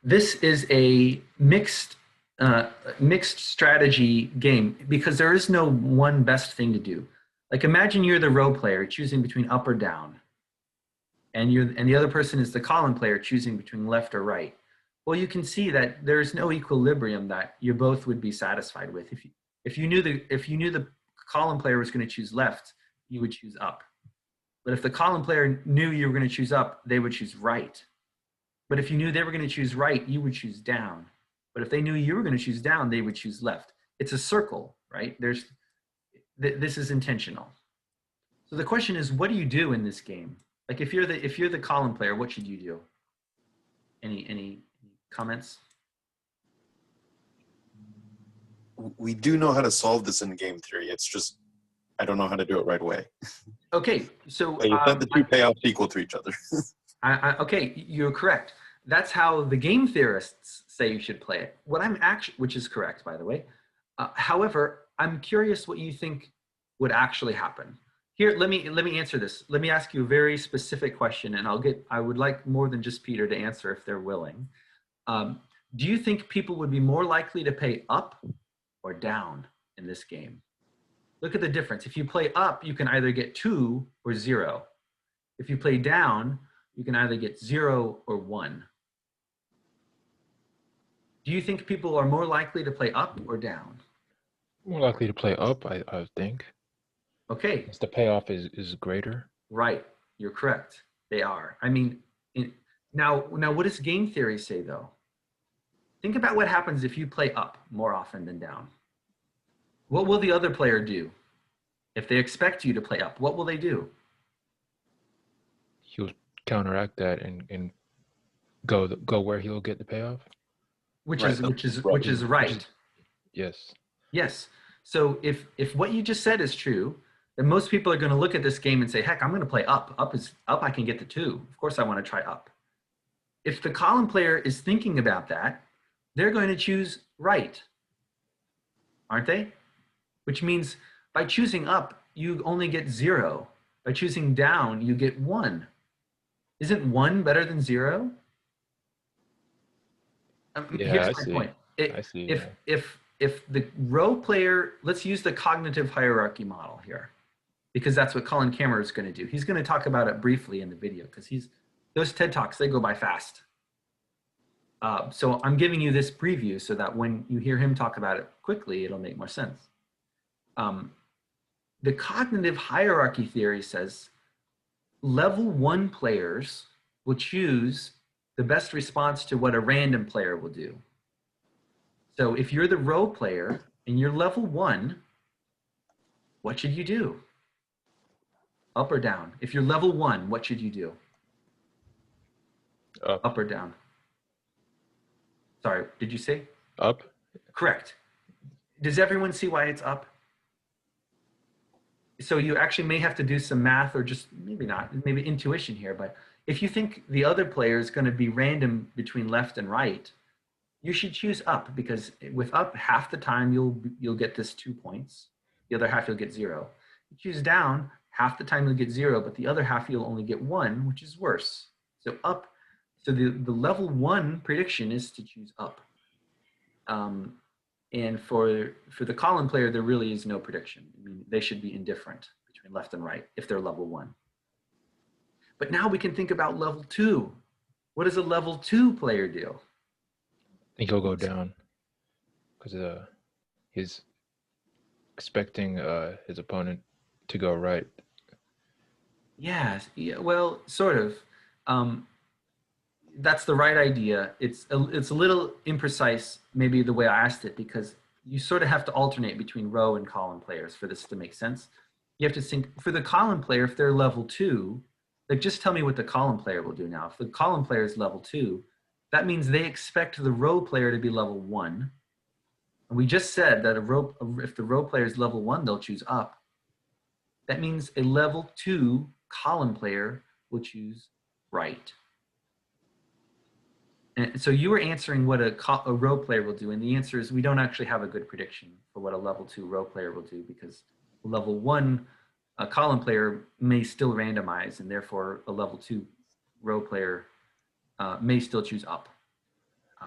This is a mixed strategy game because there is no one best thing to do. Like imagine you're the row player choosing between up or down, and the other person is the column player choosing between left or right. Well, you can see that there's no equilibrium that you both would be satisfied with. If you knew the column player was going to choose left, you would choose up. But if the column player knew you were going to choose up, they would choose right. But if you knew they were going to choose right, you would choose down. But if they knew you were going to choose down, they would choose left. It's a circle, right? This is intentional. So the question is, what do you do in this game? Like if you're the column player, what should you do? Any comments? We do know how to solve this in game theory. It's just I don't know how to do it right away. Okay, so the two payoffs equal to each other. Okay, you're correct. That's how the game theorists say you should play it. Which is correct, by the way. However, I'm curious what you think would actually happen. Here, let me answer this. Let me ask you a very specific question, and I would like more than just Peter to answer if they're willing. Do you think people would be more likely to pay up or down in this game? Look at the difference. If you play up, you can either get 2 or 0. If you play down, you can either get 0 or 1. Do you think people are more likely to play up or down? More likely to play up, I think. Okay, Since the payoff is greater. right. You're correct. They are. I mean, now what does game theory say though? Think about what happens if you play up more often than down. What will the other player do? If they expect you to play up, what will they do? He'll counteract that and go where he'll get the payoff. Which Right, is which is right. which is right. Yes. Yes. So if what you just said is true, then most people are going to look at this game and say, "Heck, I'm going to play up. Up is up. I can get the 2. Of course, I want to try up." If the column player is thinking about that, they're going to choose right, aren't they? Which means by choosing up, you only get 0. By choosing down, you get 1. Isn't 1 better than 0? Yeah, Here's I my see. point. I see. If Yeah. if the row player, let's use the cognitive hierarchy model here, because that's what Colin Kammerer is going to do. He's going to talk about it briefly in the video because those TED Talks, they go by fast. So I'm giving you this preview so that when you hear him talk about it quickly, it'll make more sense. The cognitive hierarchy theory says level 1 players will choose the best response to what a random player will do. So if you're the row player and you're level 1, what should you do? Up or down? If you're level 1, what should you do? Up. Up or down? Sorry, did you say? Up. Correct. Does everyone see why it's up? So you actually may have to do some math or just maybe not, maybe intuition here, but if you think the other player is going to be random between left and right, you should choose up, because with up, half the time you'll get this 2 points. The other half you'll get 0. You choose down, half the time you'll get 0, but the other half you'll only get 1, which is worse. So up, so the level 1 prediction is to choose up. And for the column player, there really is no prediction. I mean, they should be indifferent between left and right if they're level 1. But now we can think about level 2. What does a level 2 player do? I think he'll go down because he's expecting his opponent to go right. Yes, yeah, well, sort of. That's the right idea. It's a little imprecise, maybe the way I asked it, because you sort of have to alternate between row and column players for this to make sense. You have to think for the column player, if they're level 2, like just tell me what the column player will do now. If the column player is level 2, that means they expect the row player to be level 1. And we just said that if the row player is level 1, they'll choose up. That means a level 2 column player will choose right. And so you were answering what a row player will do, and the answer is we don't actually have a good prediction for what a level 2 row player will do, because a level 1 column player may still randomize, and therefore a level 2 row player may still choose up.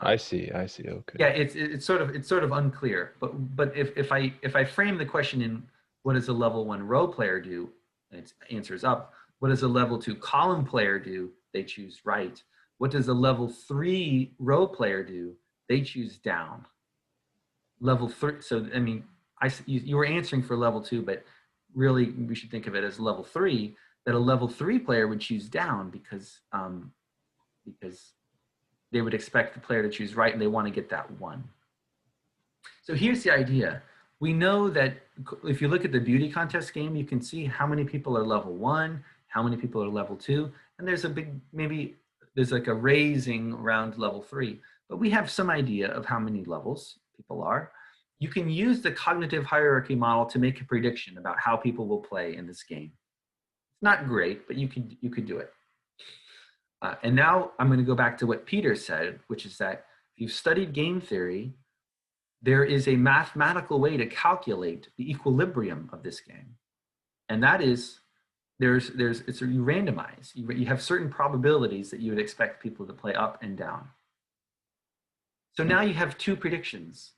I see. Okay. Yeah, it's sort of unclear, but if I frame the question in what does a level 1 row player do, and its answer is up. What does a level 2 column player do? They choose right. What does a level 3 row player do? They choose down. Level 3. So I mean, you were answering for level 2, but really we should think of it as level 3. That a level 3 player would choose down because they would expect the player to choose right, and they want to get that 1. So here's the idea. We know that if you look at the beauty contest game, you can see how many people are level 1, how many people are level 2, and there's a big, maybe there's like a raising around level 3, but we have some idea of how many levels people are. You can use the cognitive hierarchy model to make a prediction about how people will play in this game. It's not great, but you could do it. And now I'm going to go back to what Peter said, which is that if you've studied game theory, there is a mathematical way to calculate the equilibrium of this game. And that is, you randomize. You have certain probabilities that you would expect people to play up and down. So now you have 2 predictions.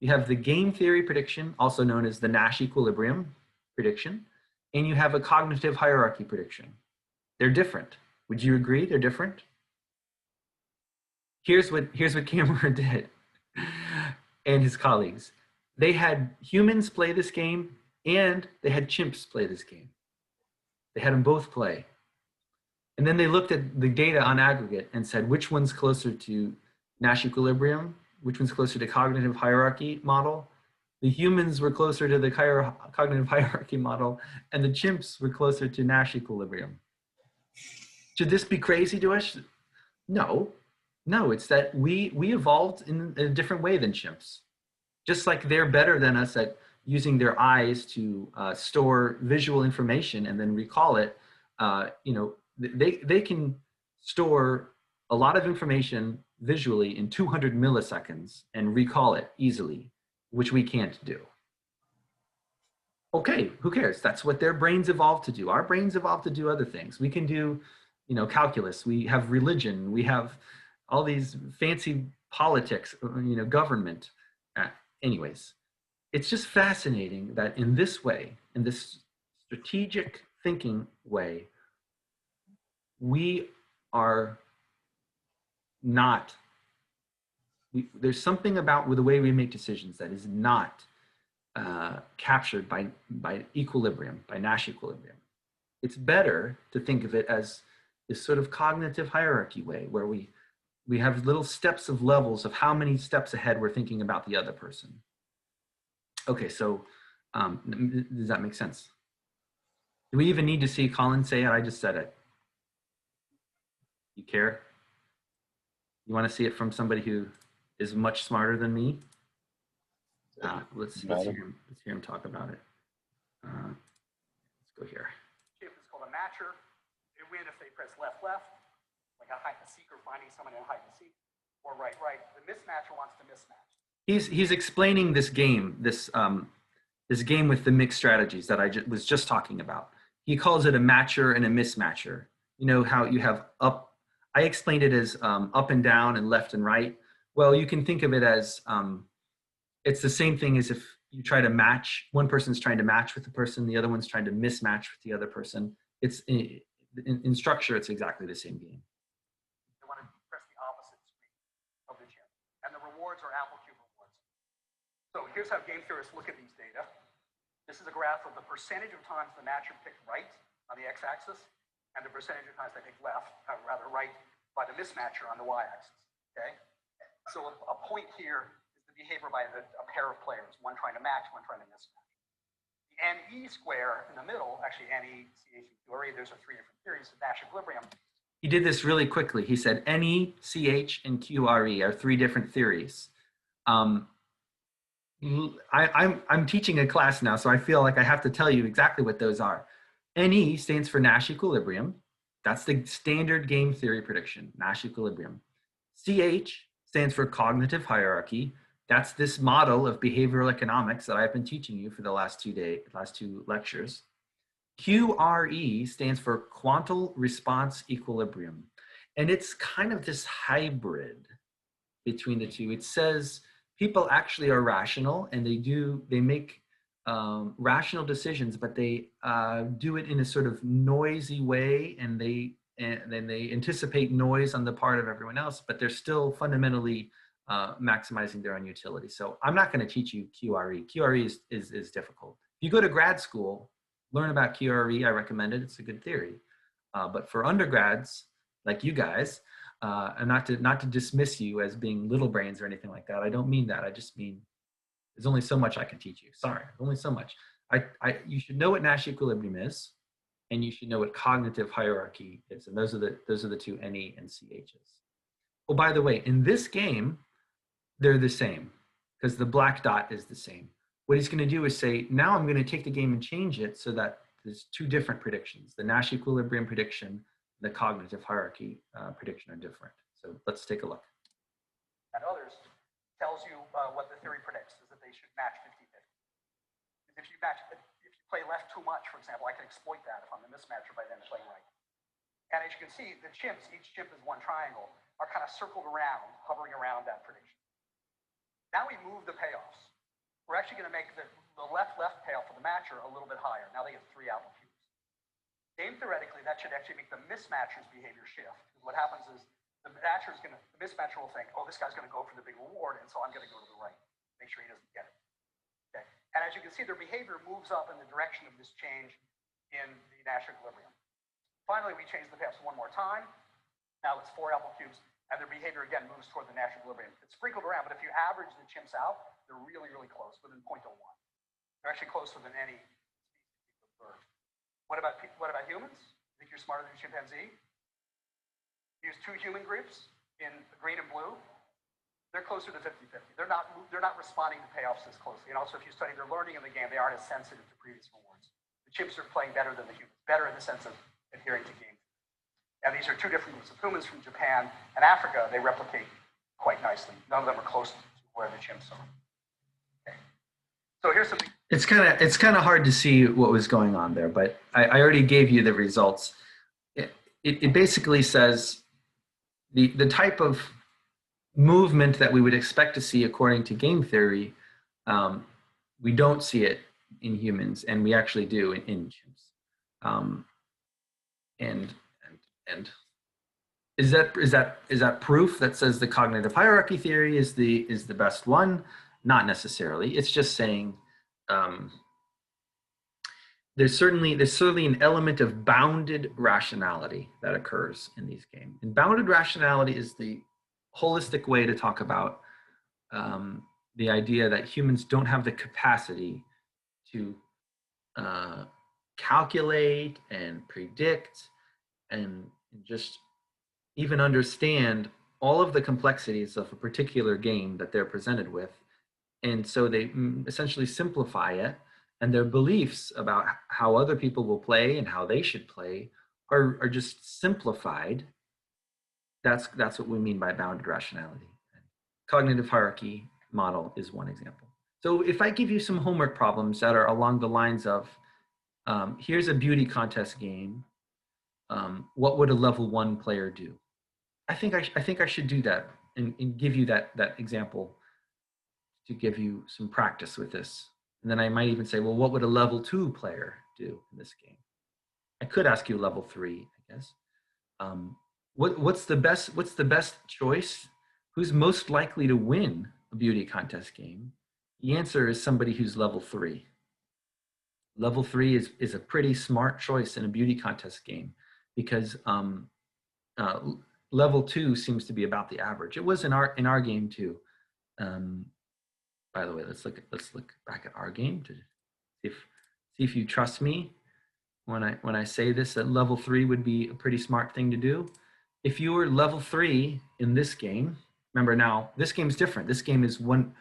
You have the game theory prediction, also known as the Nash equilibrium prediction, and you have a cognitive hierarchy prediction. They're different. Would you agree they're different? Here's what Kammerer did and his colleagues. They had humans play this game and they had chimps play this game. They had them both play. And then they looked at the data on aggregate and said, which one's closer to Nash equilibrium? Which one's closer to cognitive hierarchy model? The humans were closer to the cognitive hierarchy model, and the chimps were closer to Nash equilibrium. Should this be crazy to us? No, no, it's that we evolved in a different way than chimps. Just like they're better than us at using their eyes to store visual information and then recall it, you know, they can store a lot of information visually in 200 milliseconds and recall it easily, which we can't do. Okay, who cares? That's what their brains evolved to do. Our brains evolved to do other things. We can do, you know, calculus. We have religion. We have all these fancy politics, you know, government. Anyways, it's just fascinating that in this way, in this strategic thinking way, we are not, there's something about with the way we make decisions that is not captured by equilibrium, by Nash equilibrium. It's better to think of it as this sort of cognitive hierarchy way where we have little steps of levels of how many steps ahead we're thinking about the other person. Okay, so does that make sense? Do we even need to see Colin say it? I just said it. You care? You want to see it from somebody who is much smarter than me? Let's hear him talk about it. Let's go here. Chip is called a matcher. They win if they press left, left, like a hide and seek or finding someone in hide and seek, or right, right. The mismatcher wants to mismatch. He's explaining this game, this game with the mixed strategies that I was just talking about. He calls it a matcher and a mismatcher. You know how you have up, I explained it as up and down and left and right. Well, you can think of it as, it's the same thing as if you try to match, one person's trying to match with the person, the other one's trying to mismatch with the other person. It's in structure, it's exactly the same game. They want to press the opposite screen of the chip. And the rewards are amplitude rewards. So here's how game theorists look at these data. This is a graph of the percentage of times the matcher picked right on the x-axis and the percentage of times they picked left, rather right, by the mismatcher on the y-axis, okay? So a point here is the behavior by a pair of players, one trying to match, one trying to mismatch. The NE square in the middle, actually NE, CH, and QRE, those are three different theories of Nash equilibrium. He did this really quickly. He said NE, CH, and QRE are three different theories. I'm teaching a class now, so I feel like I have to tell you exactly what those are. NE stands for Nash equilibrium. That's the standard game theory prediction, Nash equilibrium. CH stands for cognitive hierarchy. That's this model of behavioral economics that I've been teaching you for the last two lectures. QRE stands for quantal response equilibrium. And it's kind of this hybrid between the two. It says people actually are rational and they make rational decisions, but they do it in a sort of noisy way, and then they anticipate noise on the part of everyone else, but they're still fundamentally maximizing their own utility. So I'm not going to teach you QRE. QRE is difficult. If you go to grad school, learn about QRE. I recommend it. It's a good theory. But for undergrads like you guys, and not to dismiss you as being little brains or anything like that. I don't mean that. I just mean there's only so much I can teach you. Sorry, only so much. You should know what Nash equilibrium is, and you should know what cognitive hierarchy is. And those are the two NE and CHs. Oh, by the way, in this game, they're the same because the black dot is the same. What he's going to do is say, now I'm going to take the game and change it so that there's two different predictions. The Nash equilibrium prediction, the cognitive hierarchy prediction are different. So let's take a look. And others tells you what the theory predicts is that they should match 50-50. If you play left too much, for example, I can exploit that if I'm the mismatcher by then playing right. And as you can see, the chimps, each chimp is one triangle, are kind of circled around, hovering around that prediction. Now we move the payoffs. We're actually going to make the left-left payoff for the matcher a little bit higher. Now they get 3 amplitudes. Game theoretically, that should actually make the mismatcher's behavior shift. What happens is the mismatcher will think, oh, this guy's going to go for the big reward, and so I'm going to go to the right, make sure he doesn't get it. Okay. And as as you can see, their behavior moves up in the direction of this change in the Nash equilibrium. Finally, we change the paths one more time. Now it's 4 apple cubes, and their behavior again moves toward the Nash equilibrium. It's sprinkled around, but if you average the chimps out, they're really, really close, within 0.01. They're actually closer than any species we've observed. What about humans? Think you're smarter than a chimpanzee? Use 2 human groups in green and blue. They're closer to 50-50. They're not responding to payoffs as closely. And also, if you study their learning in the game, they aren't as sensitive to previous rewards. The chimps are playing better than the humans, better in the sense of adhering to game. And these are 2 different groups of humans from Japan and Africa. They replicate quite nicely. None of them are close to where the chimps are. Okay. So here's something. It's kind of hard to see what was going on there, but I already gave you the results. It basically says the type of movement that we would expect to see according to game theory, we don't see it in humans, and we actually do in chimps. And is that proof that says the cognitive hierarchy theory is the best one? Not necessarily. It's just saying there's certainly an element of bounded rationality that occurs in these games. And bounded rationality is the holistic way to talk about the idea that humans don't have the capacity to calculate and predict and just even understand all of the complexities of a particular game that they're presented with. And so they essentially simplify it, and their beliefs about how other people will play and how they should play are just simplified. That's what we mean by bounded rationality. Cognitive hierarchy model is one example. So if I give you some homework problems that are along the lines of, here's a beauty contest game, what would a level 1 player do? I think I should do that and give you that example to give you some practice with this. And then I might even say, well, what would a level 2 player do in this game? I could ask you level 3, I guess. What's the best choice? Who's most likely to win a beauty contest game? The answer is somebody who's level 3. Level 3 is a pretty smart choice in a beauty contest game, because level 2 seems to be about the average. It was in our game too. By the way, let's look back at our game to see if you trust me when I say this, that level 3 would be a pretty smart thing to do. If you were level 3 in this game, remember now this game is different. This game is one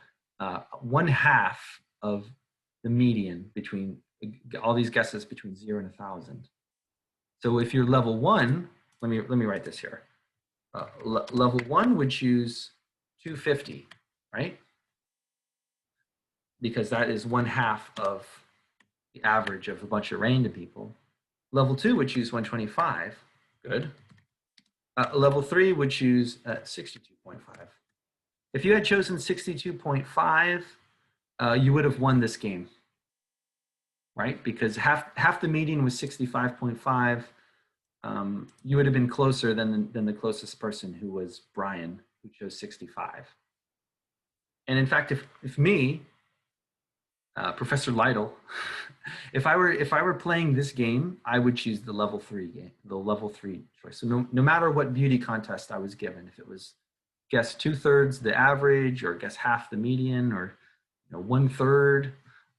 half of the median between all these guesses between 0 and 1,000. So if you're level 1, let me write this here. Level 1 would choose 250, right? Because that is one half of the average of a bunch of random people. Level 2 would choose 125. Good. Level 3 would choose 62.5. If you had chosen 62.5, you would have won this game, right? Because half the median was 65.5. You would have been closer than the closest person, who was Brian, who chose 65. And in fact, if me, Professor Lytle, if I were playing this game, I would choose the level 3 game, the level 3 choice. So no matter what beauty contest I was given, if it was guess 2/3 the average, or guess half the median, or 1/3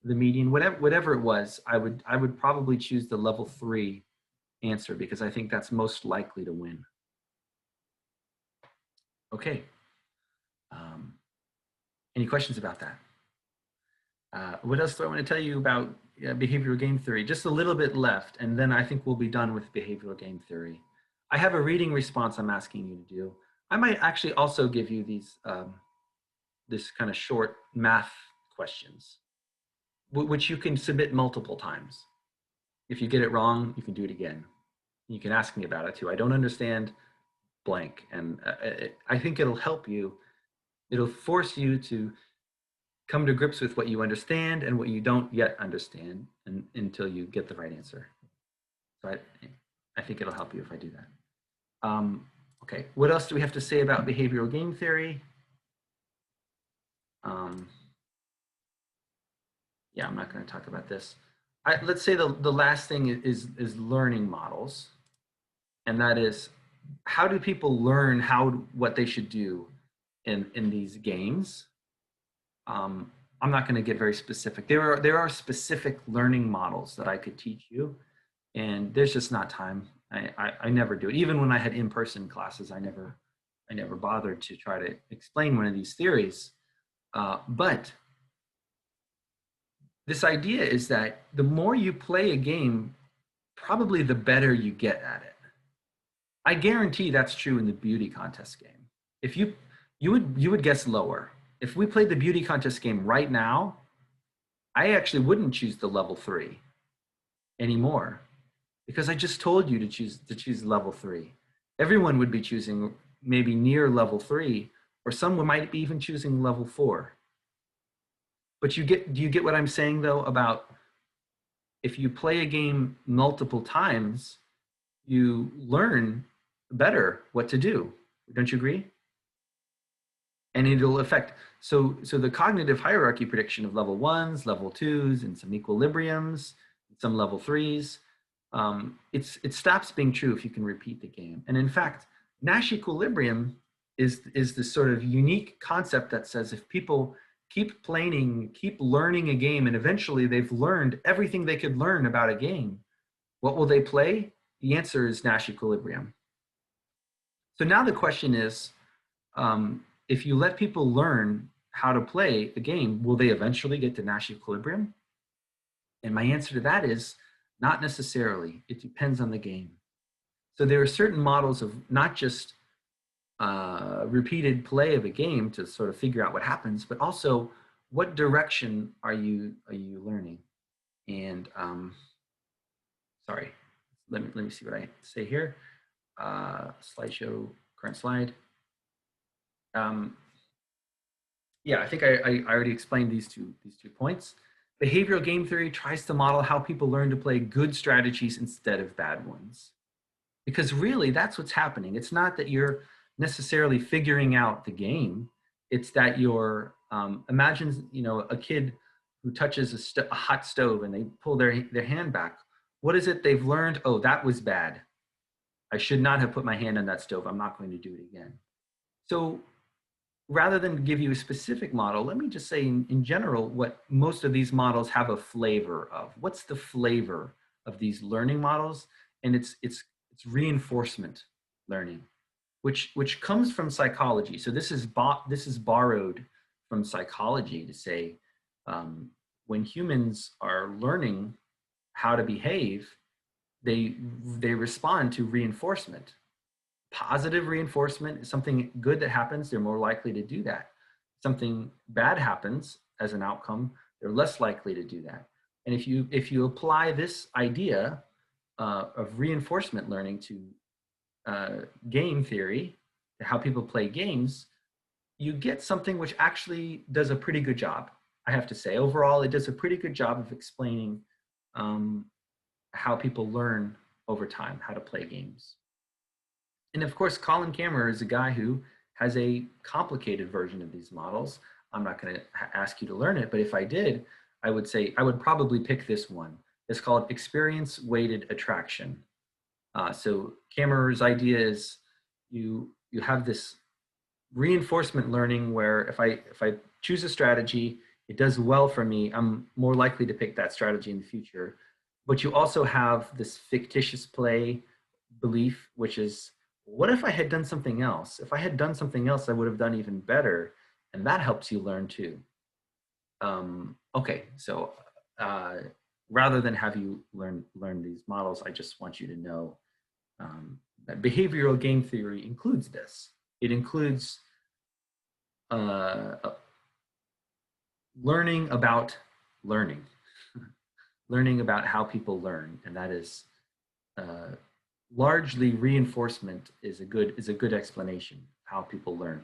the median, whatever it was, I would probably choose the level 3 answer, because I think that's most likely to win. Okay. Any questions about that? What else do I want to tell you about behavioral game theory? Just a little bit left, and then I think we'll be done with behavioral game theory. I have a reading response I'm asking you to do. I might actually also give you these this kind of short math questions, which you can submit multiple times. If you get it wrong, you can do it again. You can ask me about it too. I don't understand blank, and I think it'll help you. It'll force you to come to grips with what you understand and what you don't yet understand, until you get the right answer. So I think it'll help you if I do that. Okay, what else do we have to say about behavioral game theory? yeah, I'm not going to talk about this. Let's say the last thing is learning models, and that is how do people learn what they should do in these games. I'm not going to get very specific. There are specific learning models that I could teach you, and there's just not time. I never do it. Even when I had in-person classes, I never bothered to try to explain one of these theories. But this idea is that the more you play a game, probably the better you get at it. I guarantee that's true in the beauty contest game. If you would guess lower. If we played the beauty contest game right now, I actually wouldn't choose the level 3 anymore, because I just told you to choose level 3. Everyone would be choosing maybe near level 3, or some might be even choosing level 4. But do you get what I'm saying though about if you play a game multiple times, you learn better what to do. Don't you agree? And it'll affect, so the cognitive hierarchy prediction of level 1s, level 2s, and some equilibriums, some level 3s, it stops being true if you can repeat the game. And in fact, Nash equilibrium is this sort of unique concept that says if people keep playing, keep learning a game, and eventually they've learned everything they could learn about a game, what will they play? The answer is Nash equilibrium. So now the question is, if you let people learn how to play a game, will they eventually get to Nash equilibrium? And my answer to that is not necessarily. It depends on the game. So there are certain models of not just repeated play of a game to sort of figure out what happens, but also what direction are you learning? And sorry, let me see what I say here. Slideshow, current slide. Yeah, I think I already explained these two points. Behavioral game theory tries to model how people learn to play good strategies instead of bad ones. Because really, that's what's happening. It's not that you're necessarily figuring out the game. It's that you're, imagine, a kid who touches a hot stove and they pull their hand back. What is it they've learned? Oh, that was bad. I should not have put my hand on that stove. I'm not going to do it again. So rather than give you a specific model, let me just say in general what most of these models have a flavor of. What's the flavor of these learning models? And it's reinforcement learning, which comes from psychology. So this is borrowed from psychology to say when humans are learning how to behave, they respond to reinforcement. Positive reinforcement is something good that happens, they're more likely to do that. Something bad happens as an outcome, they're less likely to do that. And if you apply this idea of reinforcement learning to game theory, to how people play games, you get something which actually does a pretty good job. I have to say, overall, it does a pretty good job of explaining how people learn over time, how to play games. And of course, Colin Kammerer is a guy who has a complicated version of these models. I'm not going to ask you to learn it, but if I did, I would say I would probably pick this one. It's called experience-weighted attraction. So Kammerer's idea is you have this reinforcement learning where if I choose a strategy, it does well for me, I'm more likely to pick that strategy in the future. But you also have this fictitious play belief, which is, what if I had done something else? If I had done something else, I would have done even better. And that helps you learn too. Okay, so rather than have you learn these models, I just want you to know that behavioral game theory includes this. It includes learning about learning, learning about how people learn, and that is largely reinforcement is a good explanation of how people learn.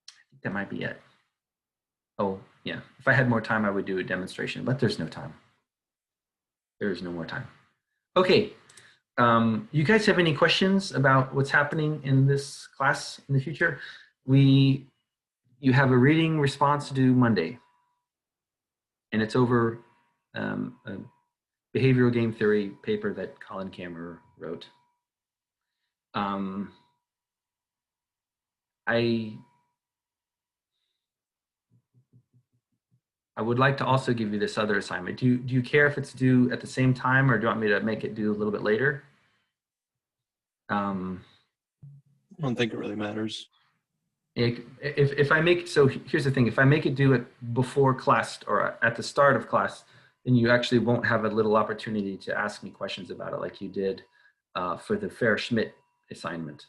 I think that might be it. Oh yeah, if I had more time, I would do a demonstration, but there's no time. There is no more time. Okay, you guys have any questions about what's happening in this class in the future? You have a reading response due Monday. and it's over a behavioral game theory paper that Colin Kammerer wrote. I would like to also give you this other assignment. Do you care if it's due at the same time, or do you want me to make it due a little bit later? I don't think it really matters. If I make, so here's the thing, if I make it due it before class or at the start of class, then you actually won't have a little opportunity to ask me questions about it like you did for the Fair-Schmidt assignment.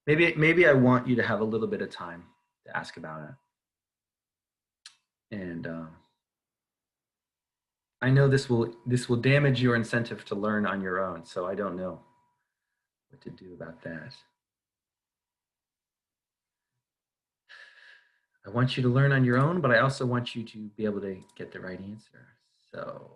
Maybe I want you to have a little bit of time to ask about it. And I know this will damage your incentive to learn on your own, so I don't know what to do about that. I want you to learn on your own, but I also want you to be able to get the right answer. So